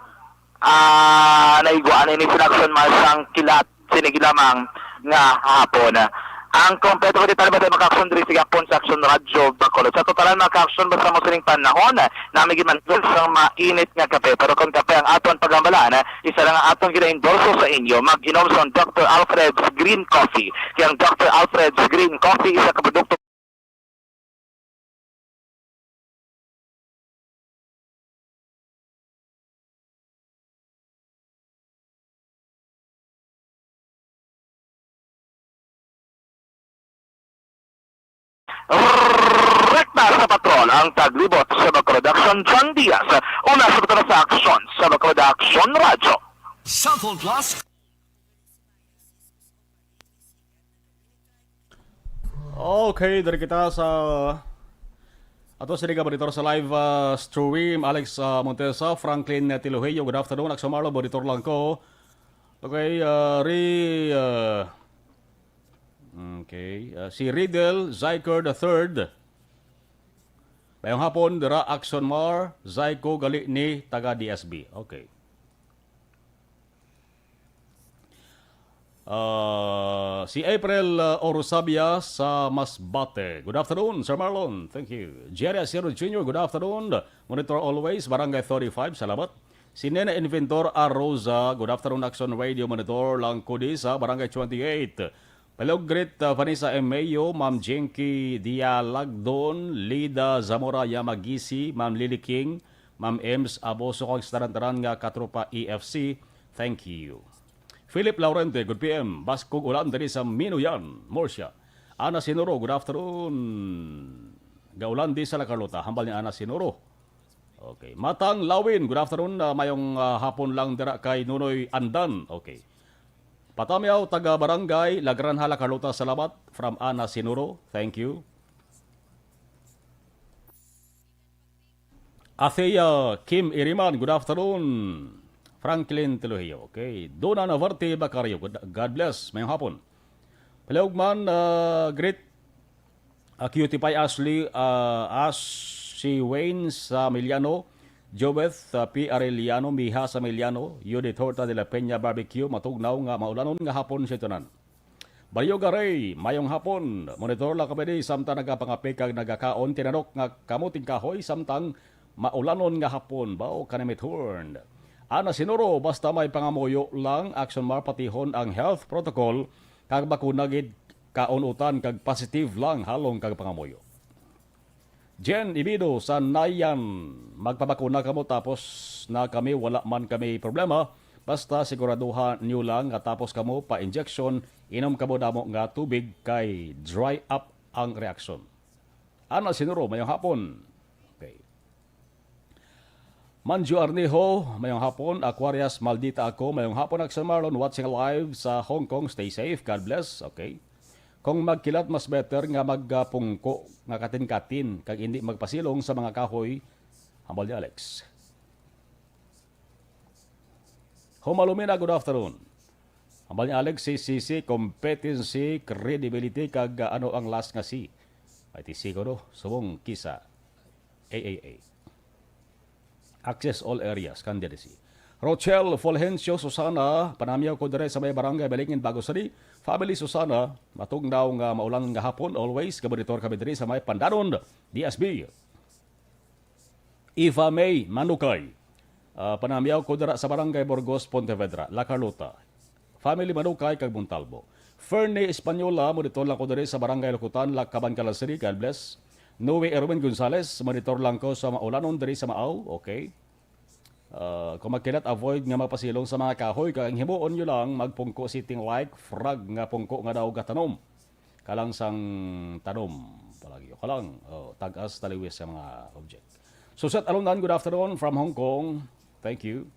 naiguan ini sinaksyon man sang kilat sinigi lamang nga hapon. Ang kompleto ko dito ba tayo maka-aksyon diri sa Japon sa Aksyon Radio Bacolod. Sa totalan maka-aksyon basta mo sining panahon na may gimantul sa mainit nga kape. Pero kung kape ang aton pagambalaan, isa lang ang aton gina-endorso sa inyo. Mag-inom sa Dr. Alfred's Green Coffee. Kaya ang Dr. Alfred's Green Coffee isa ka produkto rekta sa patrol ang taglibot sa Bacolod Action John Diaz. Una sa aksyon sa Bacolod Action Radio. Cellphone Plus. Okay, dari kita sa ato sini ka monitor sa live stream Alex Montesa, Franklin Tiloheyo. Good afternoon. Aksyon Marlon, monitor lang ko. Okay, si Riddle Zyker III. Bayang hapon, dira Aksyon Mar, Zyko gali ni taga DSB. Okay. Si April Orosabia sa Masbate. Good afternoon, Sir Marlon. Thank you. Jerry Asiro Jr., good afternoon. Monitor always, Barangay 35. Salamat. Si Nena Inventor Arroza, good afternoon, Aksyon Radio Monitor Langkodi sa Barangay 28. Palogrit Vanessa M. Mayo, Ma'am Jenky Dialagdon, Lida Zamora Yamagisi, Ma'am Lily King, Ma'am Ems Aboso kong taran-taran nga katropa EFC. Thank you. Philip Laurente, good PM. Baskog ulan dari sa Minuyan, Morsya. Ana Sinoro, good afternoon. Gaulan di sa La Carlota, hambal ni Ana Sinoro. Okay. Matang Lawin, good afternoon. Mayong hapon lang dira kay Nunoy Andan. Okay. Patamyaw, taga Barangay, Lagranha, La Carlota, salamat. From Ana Sinuro, thank you. Athea Kim Iriman, good afternoon. Franklin Tiloheyo, okay. Dona Navarte Bacario, God bless, mayong hapon. Palihog man, great. Cutie Pie Ashley, si Wayne Samiliano, Jobeth P. Arellano, Miha Samiliano, Judith Horta de la Peña Barbecue, matugnaw nga maulanon nga hapon siya tanan. Bayo Garay, mayong hapon, monitor lang kami samtang nagapangapik kag nagakaon, tinanok nga kamuting kahoy samtang maulanon nga hapon, bao kanamit horn. Ana sinuro, basta may pangamuyo lang, Aksyon marpatihon ang health protocol, kag bakunagid kaunutan kag positive lang halong kag pangamuyo. Jen Ibido sa Nayan, magpabakuna kamo tapos na kami wala man kami problema, basta siguraduhan nyo lang nga tapos kamo pa-injection, inom kamo damo nga tubig kay dry up ang reaksyon. Ana sinuro, mayong hapon. Okay. Manju Arnejo, mayong hapon. Aquarius Maldita ako, mayong hapon. Aksyon Marlon, watching live sa Hong Kong. Stay safe, God bless. Okay. Kung magkilat, mas better nga magpungko nga katin-katin kag hindi magpasilong sa mga kahoy. Hambal ni Alex. Humalumina, good afternoon. Hambal ni Alex, CCC, competency, credibility, kag ano ang last nga si. Ay siguro, subong kisa. AAA. Access all areas, candidacy. Rochelle Fulgencio Susana, panamyaw ko dire sa may barangay Balingin, Bago City. Family Susana, matugnaw nga maulan nga hapon, always, kabonitor kami dire sa may Pandanon, DSB. Eva May Manukay, panamyaw ko dire sa barangay Burgos, Pontevedra, La Carlota. Family Manukay, kag Montalvo. Fernie Espanyola, monitor lang ko dire sa barangay Lukutan, La Cabancalan City, God bless. Noe Erwin Gonzales, monitor lang ko sa maulanon dire sa Maaw, okay. Kung magkilat, avoid nga mapasilong sa mga kahoy, kaya himuon nyo lang magpungko sitting like frag nga pungko nga daw gatanom. Kalang sang tanom. Palagi kalang tag-as taliwis sa mga object. Suset Alundan, good afternoon from Hong Kong. Thank you.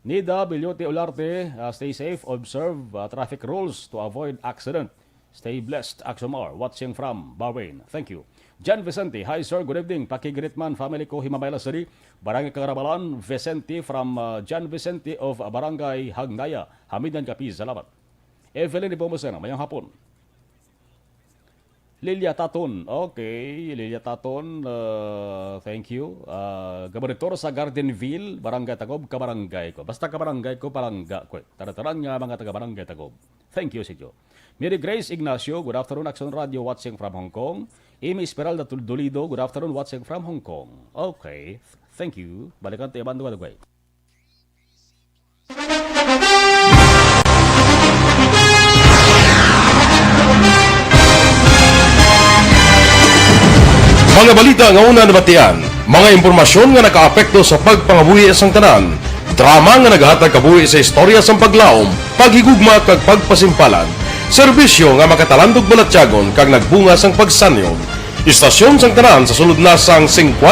Nida Bilyote Olarte, stay safe, observe traffic rules to avoid accident. Stay blessed, Axomar, watching from Bahrain. Thank you. Jan Vicente, hi sir, good evening. Pakigritman, family ko, Himabayla City, Barangay Karabalan, Vicente from Jan Vicente of Barangay Hagnaya, Hamidan Capiz, salamat. Evelyn Ipomusena, mayang hapon. Lilia Taton, okay, Lilia Taton, thank you. Gabaritor sa Gardenville, Barangay Tagob, kabarangay ko. Basta kabarangay ko, palangga ko. Tara-tarang nga mga taga-barangay Tagob. Thank you, Sidyo. Mary Grace Ignacio, good afternoon, Aksyon Radio, watching from Hong Kong. Amy Esmeralda Dolido, good afternoon, watching from Hong Kong. Okay, thank you. Balikan tayo, Bandu-Bandu. Mga balita nga una nabatian, mga impormasyon nga nakaapekto sa pagpangabuhi sang tanan, drama nga naghatag kabuhi sa istorya sang paglaom, paghigugma kag pagpasimpalan, serbisyo nga makatalandog balatyagon kag nagbunga sang pagsanyog, istasyon sang tanan sa sulod na sang 51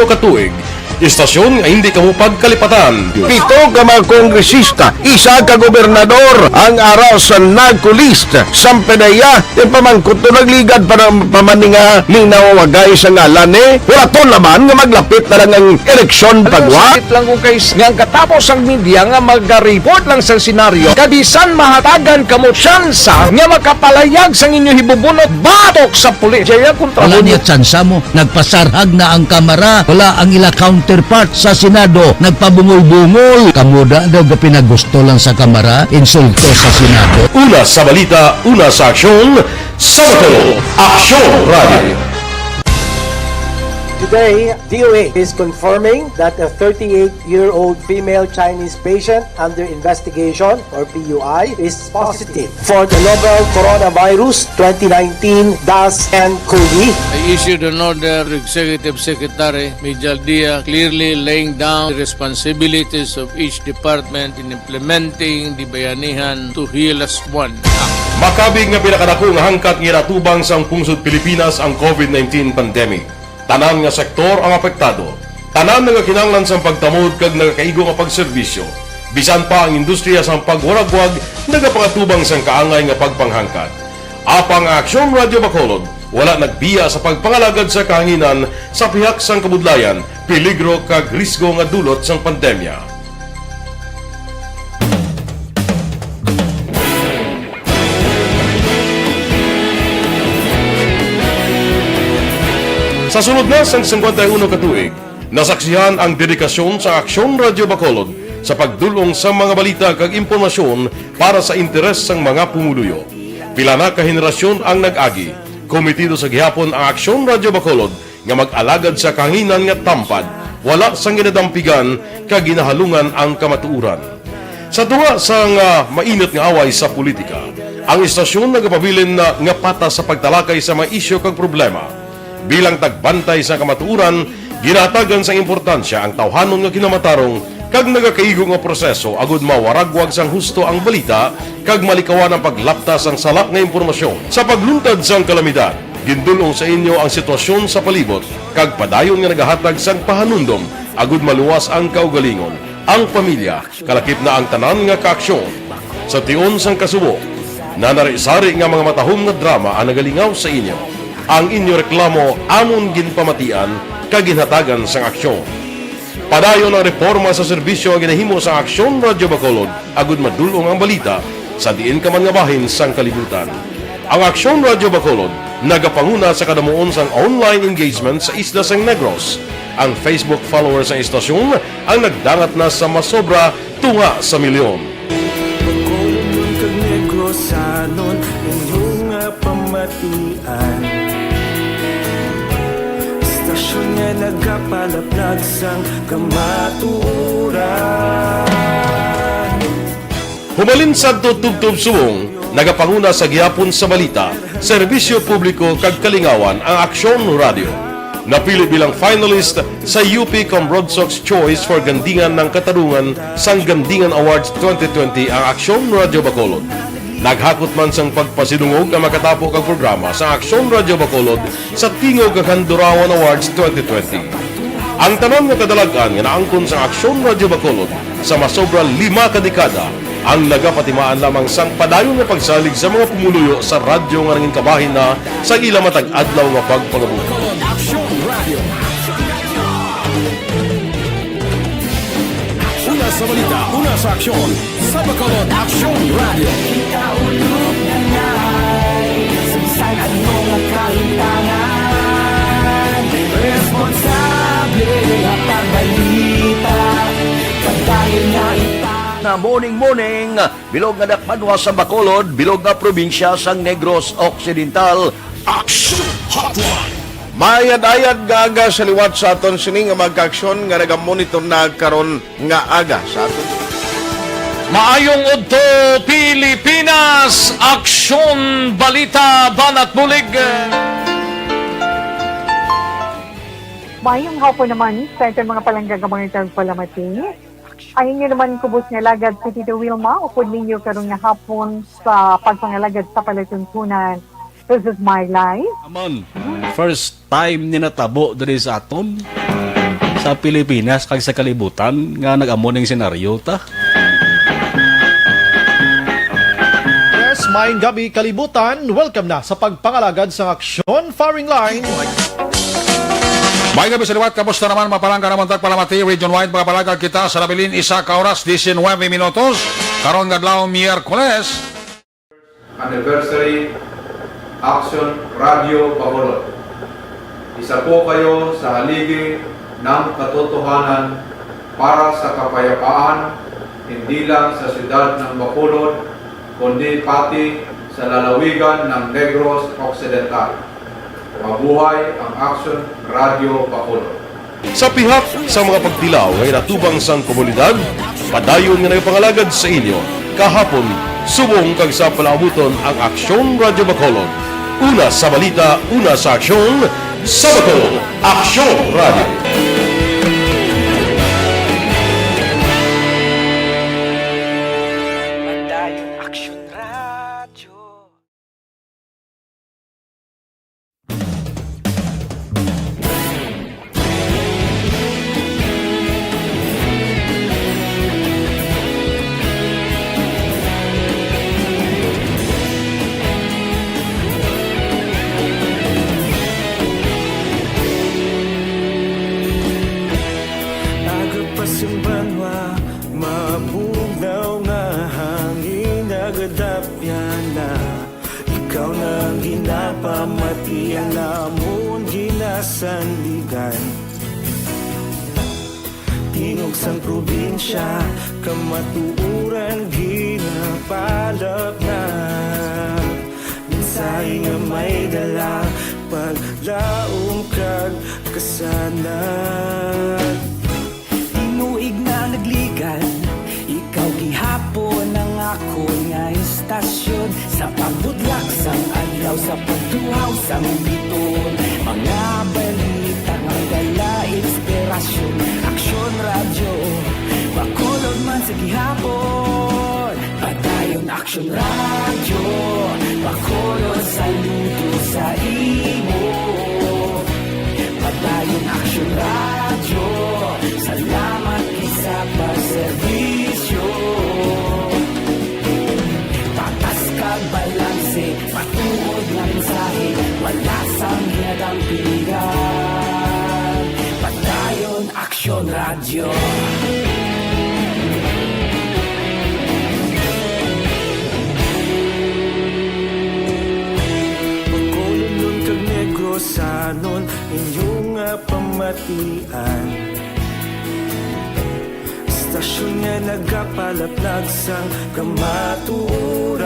ka tuig, istasyon nga hindi kamupag kalipatan. 7 ka mga kongresista, 1 ka gobernador ang araw sa nagkulist sa pedaya yung pamangkot to nagligad para pamaninga linawagay sa ngalan wala to naman nga maglapit na lang ang eleksyon pagwa lang kung kayo nga katapos ang media nga mag-report lang sa senaryo kabisan mahatagan kamo tsansa nga makapalayag sa inyo hibubunot batok sa pulis wala niya tsansa mo nagpasarhag na ang kamera wala ang ila counterpart sa Senado nagpabungol-bungol kamuda daw pinagusto lang sa kamera insulto sa Senado. Una sa balita, una sa aksyon, Sabado, Aksyon Radio. Today, DOA is confirming that a 38-year-old female Chinese patient under investigation, or PUI, is positive for the novel coronavirus 2019-nCoV. I issued an order to Executive Secretary Mijal Dia clearly laying down the responsibilities of each department in implementing the bayanihan to heal as one. Makabig nga pinakadako nga hangkat nga iratubang sang pungsod Pilipinas ang COVID-19 pandemic. Tanan nga sektor ang apektado. Tanan nga kinahanglan sang pagtamod kag nagakaigo nga pagserbisyo. Bisan pa ang industriya sang pagwaragwag nagapangatubang sang kaangay nga pagpanghangkat. Apang Aksyon Radio Bacolod wala nagbiya sa pagpangalagad sa kahanginan sa pihak sang kabudlayan, peligro kag risgo nga dulot sang pandemya. Sa sunod na sang 51 katuig, nasaksihan ang dedikasyon sa Aksyon Radio Bacolod sa pagdulong sa mga balita kag impormasyon para sa interes sang mga pumuluyo. Pila na ka henerasyon ang nag-agi, komitido sa gihapon ang Aksyon Radio Bacolod nga mag-alagad sa kahanginan nga tampad, wala sang ginadampigan kag ginahalungan ang kamatuuran. Sa tuwa sang mainit nga away sa politika, ang istasyon nagapabilin na nga patas sa pagtalakay sa mga isyu kag problema. Bilang tagbantay sa kamatuuran, ginatagan sa importansya ang tawhanon nga kinamatarong kag nagakaigo nga proseso agud mawaragwag sang husto ang balita kag malikawan ang paglapta sang salak nga impormasyon. Sa pagluntad sang kalamidad, gindulong sa inyo ang sitwasyon sa palibot kag padayon nga nagahatag sang pahanundom agud maluwas ang kaugalingon, ang pamilya, kalakip na ang tanan nga kaaksyon. Sa tion sang kasubo, nanari-sari nga mga matahom nga drama ang nagalingaw sa inyo. Ang inyo reklamo amon ginpamatian kag ginhatagan sang aksyon. Padayon ang reforma sa serbisyo ang ginahimo sa Aksyon Radio Bacolod agud madulong ang balita sa diin ka man nga bahin sang kalibutan. Ang Aksyon Radio Bacolod nagapanguna sa kadamuon sang online engagement sa isla sang Negros. Ang Facebook followers sa istasyon ang nagdangat na sa masobra tunga sa milyon. Bacolod kag Negros sanon inyong pamatian. Istasyon nga nagapalaplag sang kamaturan. Humalin sa tutubtub suwong, nagapanguna sa gihapon sa balita, serbisyo publiko kag kalingawan ang Aksyon Radio. Napili bilang finalist sa UP Broadsox Choice for Gandingan ng Katarungan sang Gandingan Awards 2020 ang Aksyon Radio Bacolod. Naghakot man sang pagpasidungog ang makatapo kang programa sa Aksyon Radio Bacolod sa Tingog kag Handurawan Awards 2020. Ang tanan nga kadalagan nga naangkon sa Aksyon Radio Bacolod sa masobra 5 ka dekada ang nagapatimaan lamang sang padayon nga pagsalig sa mga pumuluyo sa radyo nga nangin kabahin na sa ila matag adlaw nga pagpangabuhi. Una sa balita, una sa aksyon, sa Bacolod Aksyon Radio. Kaulog na ngay, sumsan at mga kaintangan. Responsable at pagbalita, pagdahil na na morning, bilog nga dakpanwa sa Bacolod, bilog nga probinsya sang Negros Occidental. Aksyon Hotline. Mayad-ayad nga aga sa liwat sa aton sining nga magka-aksyon nga nagamonitor na karon nga aga sa aton. Maayong udto Pilipinas, Aksyon Balita Banat Bulig. Maayong hapon naman sa itong mga palanggagamang palamati. Ayun nyo naman kubos nga lagad si Tito Wilma, upod ninyo karong nga hapon sa pagpangalagad sa palatuntunan. This is my life. Amon, first time ni natabo diri sa aton sa Pilipinas kag sa kalibutan nga nag-amon ning senaryo ta. Yes, maayong gabi kalibutan. Welcome na sa pagpangalagad sa Aksyon Firing Line. May gabi sa liwat, kamusta naman mapalangga naman tagpalamati, region-wide mga palagag kita sa labilin isa ka oras, 19 minutos, karon gadlaw Miyerkules. Anniversary Aksyon Radio Bacolod. Isa po kayo sa haligi ng katotohanan para sa kapayapaan, hindi lang sa siyudad ng Bacolod, kundi pati sa lalawigan ng Negros Occidental. Mabuhay ang Aksyon Radio Bacolod. Sa pihak sa mga pagtilaw ngay natubang sang komunidad, padayon nga nagpangalagad sa inyo. Kahapon, subong kag sa palabuton ang Aksyon Radio Bacolod. Una sa balita, una sa aksyon, sa Bacolod, Aksyon Radio. Ikaw nang ginapamatian namon ginapamatian sandigan. Tingog sang probinsya, kamatuuran ginapalap na. Minsay nga may dala, paglaom kag kasanag. Tinuig na nagligan, ikaw gihapon ang ako nga istasyon. Sa pagbudlak sang adlaw, sa pagtuhaw sang biton. Mga balita nga dala inspirasyon. Aksyon radyo, bakolod man sa gihapon. Padayon Aksyon radyo, bakolod saludo sa imo. Padayon Aksyon radyo, salamat isa pagserbisyo. Patas kag balanse, patuod nga mensahe, wala sang hiyadang piligan. Padayon Aksyon radyo. Pagkolon kag negrosanon, inyong pamatian. Istasyon nga nagapalaplag sang kamatuuran.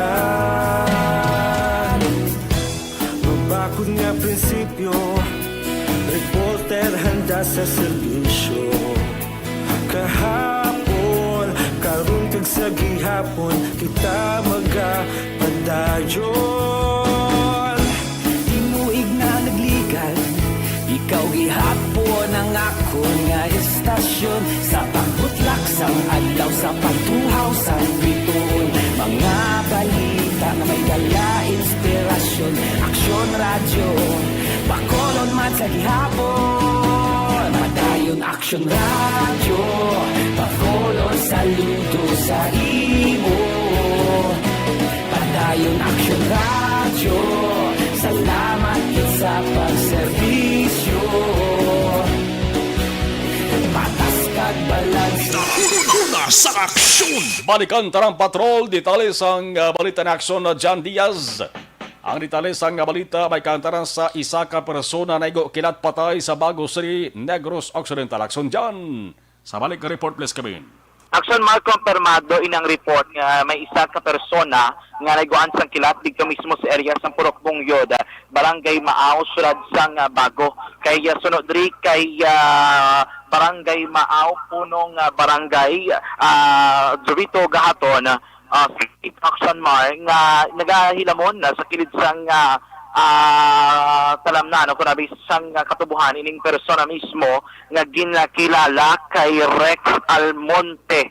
Mabakod nga prinsipyo, reporter handa sa serbisyo. Kahapon, karun kag sa gihapon, kita magapadayon. Tinuig na nagligan, ikaw gihapon ang ako nga istasyon. Sa pagbutlak sang adlaw, sa pagtuhaw sang biton. Mga balita na may dala inspirasyon. Aksyon radyo, bakolon man sa gihapon. Padayon Aksyon radyo, bakolon saludo sa imo. Padayon Aksyon radyo, salamat sa pagserbisyo. Patas kag balance. Una sa aksyon! Balikan tarang patrol, detalis ang balita na aksyon na John Diaz. Ang detalis ang balita may kantaran sa isa ka persona na igo kilat patay sa Bago City, Negros Occidental. Aksyon John! Sa balik ka report, please kami. Aksyon Mark, kompirmado inang report nga may isa ka persona nga naiguan sang kilat dito mismo sa area sang Purok Bungyod, Barangay Maaw, Surad sang Bago. Kay sunod diri kay Barangay Maaw, punong barangay Dorito Gahaton, Aksyon Mark, nga nagahilamon sa kilid sang talam na kung nabi sang katubuhan ining persona mismo nga ginakilala kay Rex Almonte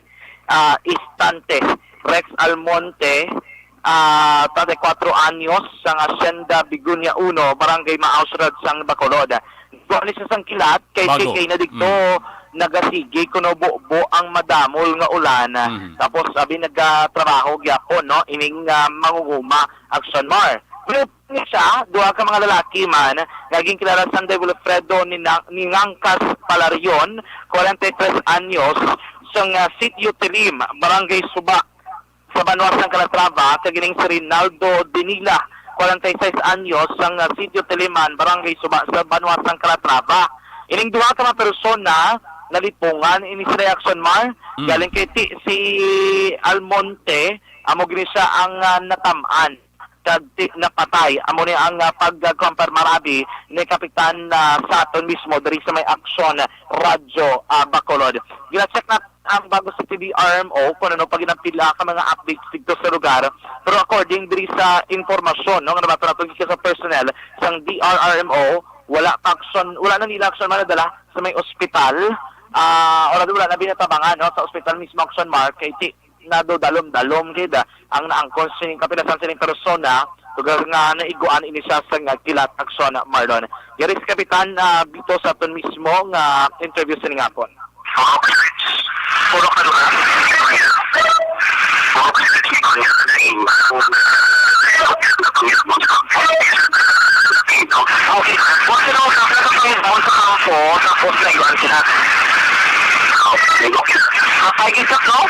Istante. Rex Almonte 34 anyos sang Hacienda Bigunia 1, Barangay Maausrad sang Bacolod. Kuan siya sang kilat kay na dito nagasigi kuno buo ang madamol nga ulan. Tapos sabi nagtrabaho gyapon no ining mangunguma. Aksyon Mar. Ni siya, duha ka mga lalaki man, naging kilala sang Wilfredo Ningangkas Palarion, 43 anyos, sang Sitio Tilim, Barangay Suba, sa Banuas ng Calatrava, kagining si Rinaldo Dinila, 46 anyos, sang Sitio Tiliman, Barangay Suba, sa Banuas ng Calatrava. Ining duha ka mga persona, nalipungan, ini sa reaction Mar, galing kay si Almonte, amo gini siya ang natamaan. Napatay. Amo ni ang pag-compare ni Kapitan Saton mismo dari sa may Aksyon Radyo Bacolod. Gina-check na ang Bago sa TVRMO kung ano pag inapila ka mga updates dito sa lugar. Pero according diri sa informasyon, no, nga nabato natin sa personnel sang DRRMO, wala na nila aksyon manadala sa may ospital. Wala na binatabangan no, sa ospital mismo Aksyon Mark kay nado dalom-dalom kida ang naangkon sining kapilasan sining persona lugar nga naiguan ini siya sa kilat Aksyon Marlon. Yaris Kapitan dito sa aton mismo nga interview sining hapon. Puro ka lugar. Okay. Wag ka naman sa kampo tapos naiguan sila. Kapag-isap no?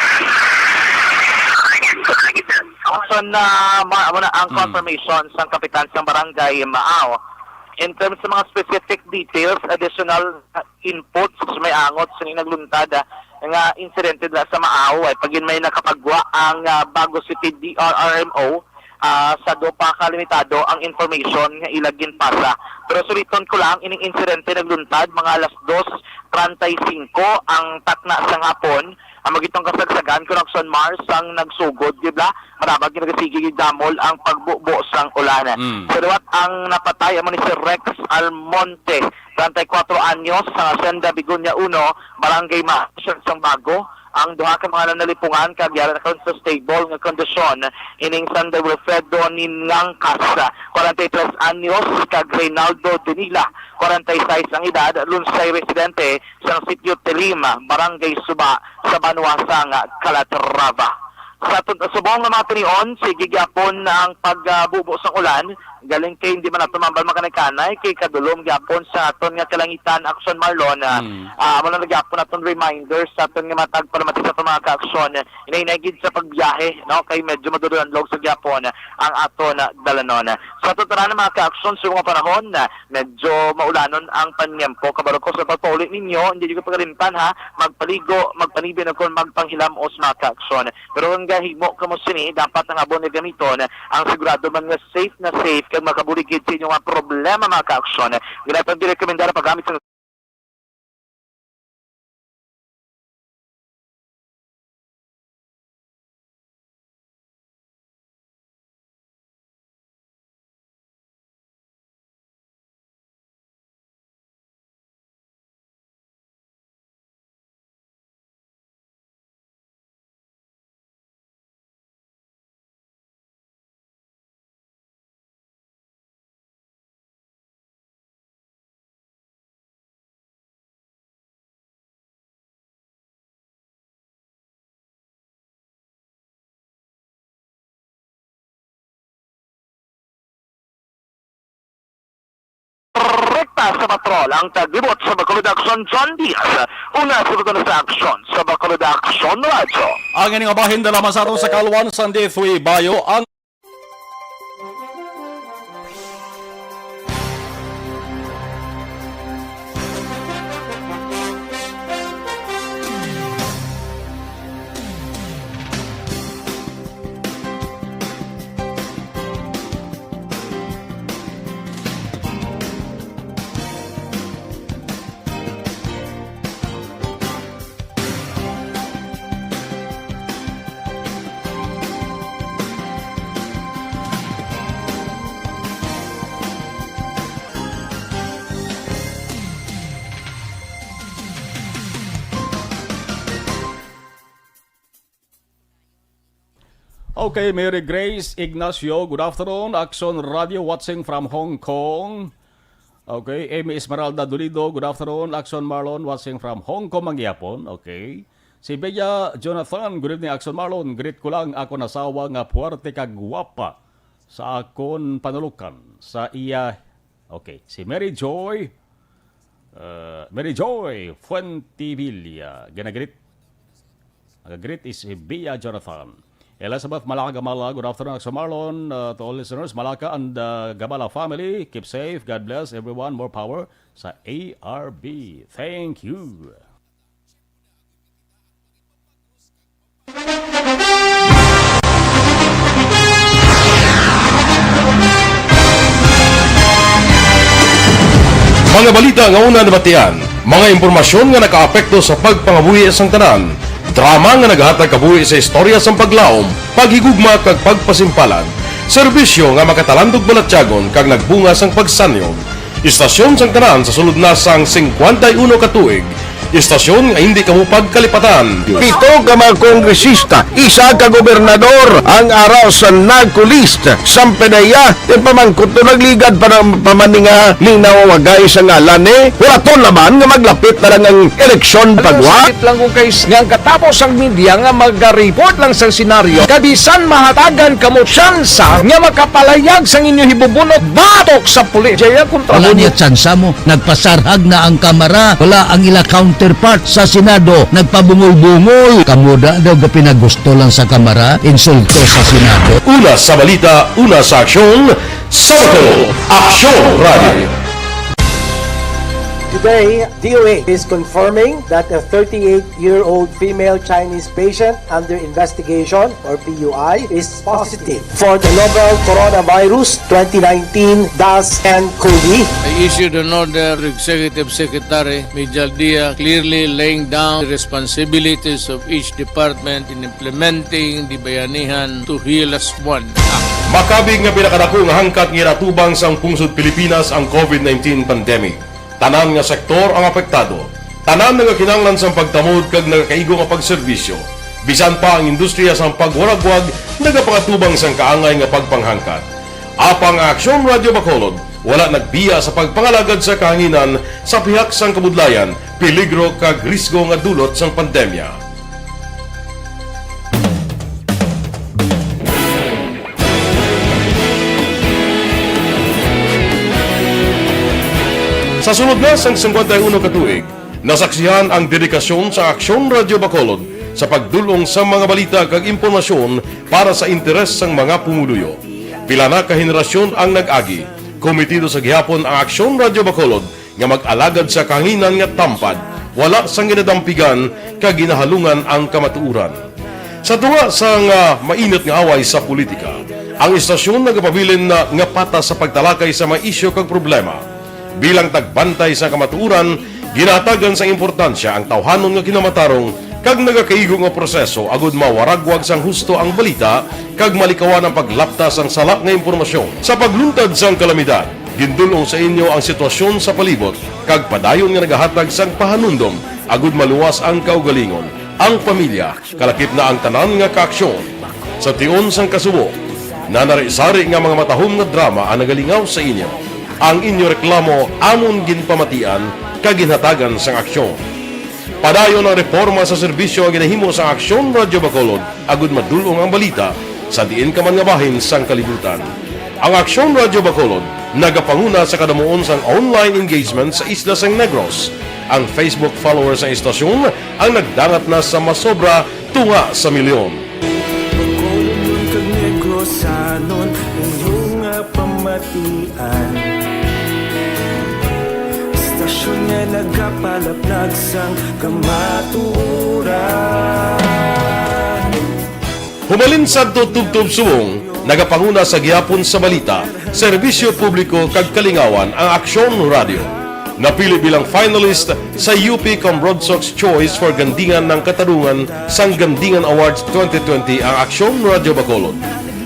Aksyon na ang confirmation sa kapitan sa Barangay Maaw In terms sa mga specific details, additional inputs may angot sa nagluntad nga insidente sa Maaw ay pagin may nakapagwa ang Bago City DRRMO sa dopa kalimitado ang information nga ilagin pasa. Pero suliton ko lang, ining insidente nagluntad mga alas 2:35 ang takna sa hapon. Ang magitong kasagsagan kung Aksyon Mars ang nagsugod, di ba? Marabag nagasigig damol ang pagbubo sang ulan. Sa duwat ang napatay amo ni si Rex Almonte, 34 anyos, sa Hacienda Bigunya 1, Barangay Maasyon sang Bago. Ang duha ka mga nalipungan kagyara na sa stable nga kondisyon ining Sandra Wilfredo Ninangkas, 43 anyos, kag Reynaldo Denila, 46 ang edad, lunsay residente sa sitio Telima, Barangay Suba, sa Banuasang Calatrava. Sa subong nga mga tinion, sige gyapon ang pagbubo sa ulan, galing kay hindi man nato mambal makanikanay, kay kadulom gyapon sa aton nga kalangitan Aksyon Marlon. Amo na gyapon aton reminder sa aton nga matag palamati sa mga ka-aksyon. Inainagid sa pagbiyahe, no, kay medyo madudulan log sa gyapon ang aton dalanon. Sa tuturan ng mga ka-aksyon sa mga panahon, medyo maulanon ang panyempo. Kabaro ko sa pagpaulit ninyo, hindi ko pagalimtan ha, magpaligo, magpanibin o kung magpanghilam o sa mga ka-aksyon. Pero ang gahimo kamo sini, dapat ang abon na gamiton ang sigurado man nga safe na safe kag makabuligid sa inyong mga problema mga ka-aksyon. Ginatang direkomendar paggamit sa sa patrol ang taglibot sa Bacolod Aksyon John Diaz. Una sa sa aksyon sa Bacolod Aksyon Radio. Ang ining abahin dala masaro sa Kalwan Sunday 3 Bayo ang Okay, Mary Grace Ignacio, good afternoon. Aksyon Radio watching from Hong Kong. Okay, Amy Esmeralda Dolido, good afternoon. Aksyon Marlon watching from Hong Kong mangyapon. Okay. Si Bea Jonathan, good evening Aksyon Marlon. Greet ko lang ako nasawa nga puwerte kag guwapa sa akon panulukan sa iya. Okay, si Mary Joy Fuentivilla. Ginagreet. Greet is si Bea Jonathan. Elizabeth Malaka Gamala, good afternoon Aksyon Marlon, to all listeners, Malaka and Gamala family, keep safe, God bless everyone, more power sa ARB. Thank you. Mga balita nga una nabatian, mga impormasyon nga nakaapekto sa pagpangabuhi sang tanan, drama nga naghatag kabuhi sa istorya sang paglaom, paghigugma kag pagpasimpalan, serbisyo nga makatalandog balatyagon kag nagbunga sang pagsanyog, istasyon sang tanan sa sulod na sang 51 katuig, istasyon nga hindi kamupag kalipatan. Pito ka mga kongresista, isa ka gobernador ang araw sa nagkulist sa pedaya yung pamangkot to nagligad para pamaninga ning nawawagay sa ngalan wala to naman nga maglapit na lang ang eleksyon pagwa. Sakit lang kung kayo nga katapos ang media nga mag-report lang sa senaryo kabisan mahatagan kamo tsansa nga makapalayag sa inyo hibubunot batok sa pulis. Jaya kontra wala niya tsansa mo, nagpasarhag na ang kamera, wala ang ila counterpart sa Senado, nagpabungol-bungol. Kamuda daw ga pinagusto lang sa kamera, insulto sa Senado. Una sa balita, una sa aksyon, sa Aksyon Radio. Today, DOA is confirming that a 38-year-old female Chinese patient under investigation, or PUI, is positive for the novel coronavirus 2019-nCoV. I issued an order to Executive Secretary Major Dia clearly laying down the responsibilities of each department in implementing the Bayanihan to Heal as One Act. Makabig nga pinakadako nga hangkat nga natubang sang pungsod Pilipinas ang COVID-19 pandemic. Tanan nga sektor ang apektado. Tanan nga kinahanglan sang pagtamod kag nagakaigo nga pagserbisyo. Bisan pa ang industriya sang pagwaragwag nagapangatubang sang kaangay nga pagpanghangkat. Apang Aksyon Radio Bacolod wala nagbiya sa pagpangalagad sa kahanginan sa pihak sang kabudlayan, peligro kag risgo nga dulot sang pandemya. Sa sunod na sang 51 katuig, nasaksihan ang dedikasyon sa Aksyon Radio Bacolod sa pagdulong sa mga balita kag impormasyon para sa interes sang mga pumuluyo. Pila na ka henerasyon ang nag-agi, komitido sa gihapon ang Aksyon Radio Bacolod nga mag-alagad sa kahanginan nga tampad, wala sang ginadampigan kag ginahalungan ang kamatuuran. Sa tunga sang mainit nga away sa politika, ang istasyon nagapabilin na nga patas sa pagtalakay sa mga isyu kag problema. Bilang tagbantay sa kamatuuran, ginatagan sa importansya ang tawhanon nga kinamatarong kag nagakaigo nga proseso agud mawaragwag sang husto ang balita kag malikawan ang paglaptas ang sala nga impormasyon. Sa pagluntad sang kalamidad, gindulong sa inyo ang sitwasyon sa palibot kag padayon nga nagahatag sang pahanundom agud maluwas ang kaugalingon, ang pamilya, kalakip na ang tanan nga kaaksyon. Sa tion sang kasubo, nanari-sari nga mga matahom nga drama ang nagalingaw sa inyo. Ang inyo reklamo amon ginpamatian kaginhatagan sang aksyon. Padayon ang reforma sa serbisyo ang ginahimo sa Aksyon Radio Bacolod agud madulong ang balita sa diin ka man nga bahin sang kalibutan. Ang Aksyon Radio Bacolod nagapanguna sa kadamuon sang online engagement sa isla sang Negros. Ang Facebook followers sa istasyon ang nagdangat na sa masobra tunga sa milyon. Bacolod kag Negros anon inyong pamatian. Stasyon nga nagapalaplag sang kamaturan. Humalin sa tutubtub suwong, nagapanguna sa gihapon sa balita, serbisyo publiko kag kalingawan ang Aksyon Radio. Napili bilang finalist sa UP Comrodsox Choice for Gandingan ng Katarungan sang Gandingan Awards 2020 ang Aksyon Radio Bacolod.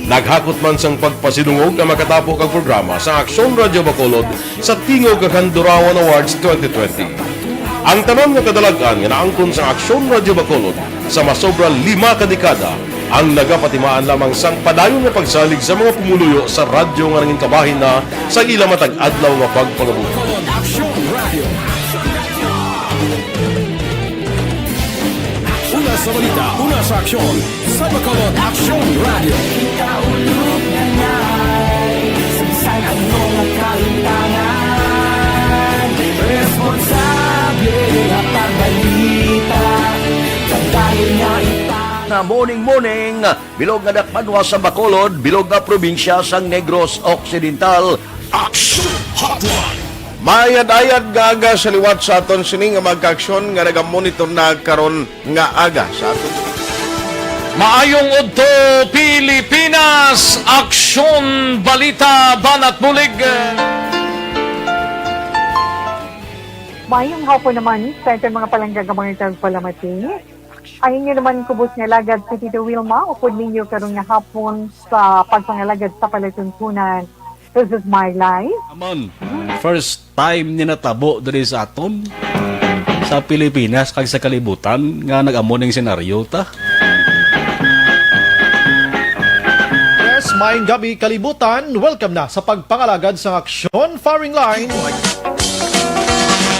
Naghakot man sang pagpasinungog ang makatapo kang programa sa Aksyon Radio Bacolod sa Tingog kag Handurawan Awards 2020. Ang tanan nga kadalagan nga naangkon sa Aksyon Radio Bacolod sa masobra 5 ka dekada ang nagapatimaan lamang sang padayon nga pagsalig sa mga pumuluyo sa radyo nga nanging kabahin na sa ila matag adlaw nga pagpangabuhi. Una sa balita, una sa aksyon, sa Bacolod Aksyon Radio. Ikaulog na ngay, samsang anong nagkaintangan. Responsable na pagbalita, kagaya nga na morning, bilog nga dakpanwa sa Bacolod, bilog nga probinsya sang Negros Occidental. Aksyon Hotline! Mayad-ayad nga aga sa liwat sa aton sini nga magka-aksyon nga nagamonitor na karon nga aga sa aton. Maayong udto Pilipinas, Aksyon Balita Banat Bulig. Mayong hapon naman sa ito mga palanggagamang tagpalamati. Ayun nyo naman kubos nga lagad sa Tito Wilma, upod ninyo karong nga hapon sa pagpangalagad sa palatuntunan. This is my life. Amon, first time ni natabo diri sa aton sa Pilipinas kag sa kalibutan nga nag-amo ning senaryo ta. Yes, maayong gabi kalibutan. Welcome na sa pagpangalagad sa Aksyon Firing Line.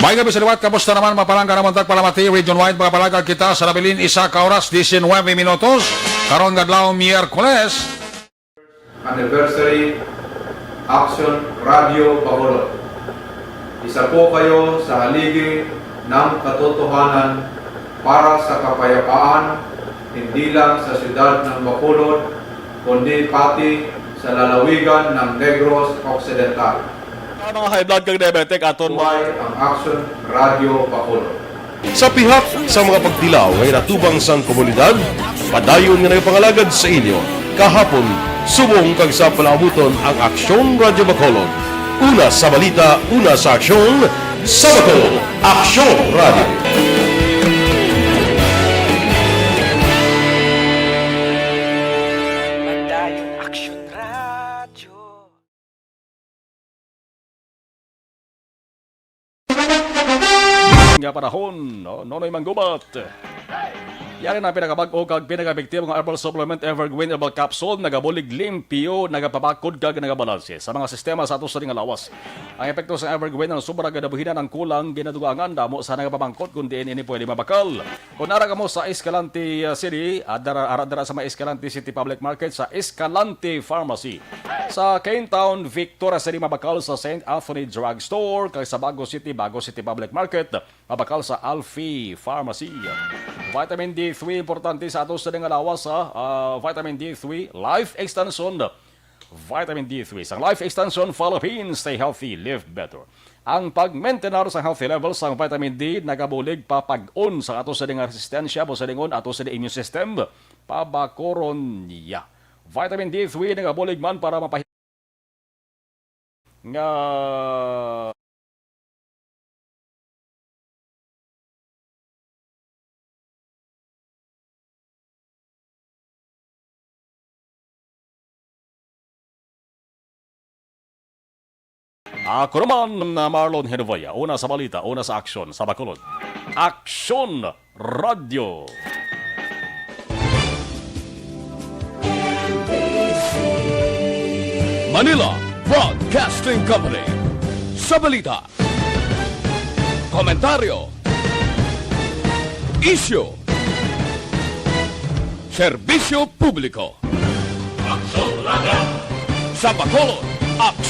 May gabi sa liwat, kamusta naman mapalangga naman tagpalamati, region-wide mga palagag kita sa Labilin, isa ka oras, 19 minutos, karon gadlaw Miyerkules. Anniversary Aksyon Radio Bacolod. Isa po kayo sa haligi ng katotohanan para sa kapayapaan, hindi lang sa siyudad ng Bacolod, kundi pati sa lalawigan ng Negros Occidental. Mga high blood kag diabetic aton Buhay ang Aksyon Radio Bacolod. Sa pihak sa mga pagtilaw ngay natubang sang komunidad, padayon nga nagpangalagad sa inyo. Kahapon, subong kag sa palaabuton ang Aksyon Radio Bacolod. Una sa balita, una sa aksyon, sa Bacolod, Aksyon Radio. nga panahon, nonoy manggubat. Yari na pinakabag-o kag pinakabiktima ng herbal supplement Evergreen Herbal Capsule, nagabulig limpyo, nagapabakod kag nagabalanse sa mga sistema sa atos sa lawas. Ang epekto sa Evergreen ang sobra gadabuhinan ng kulang ginadugangan damo sa nagapabangkot kundi ini pwede mabakal. Kung nara ka mo sa Escalante City, adara sa mga Escalante City Public Market sa Escalante Pharmacy. Sa Cane Town, Victoria City mabakal sa St. Anthony Drug Store, kag sa Bago City Public Market, mabakal sa Alfie Pharmacy. Vitamin D3, importante sa atos sa lawas sa Vitamin D3, Life Extension. Vitamin D3 sa Life Extension Philippines, stay healthy, live better. Ang pag-maintain sa healthy levels ng vitamin D nagabulig papag-on sa atos sa resistensya mo sa lingon atos sa immune system, pabakoron niya. Vitamin D3 nagabulig man para mapahit nga ako naman na Marlon Genovea, una sa balita, una sa aksyon, sa Bacolod. Aksyon Radio. Manila Broadcasting Company. Sa balita, komentaryo, isyu, serbisyo publiko. Aksyon Radio. Sa Bacolod, Aksyon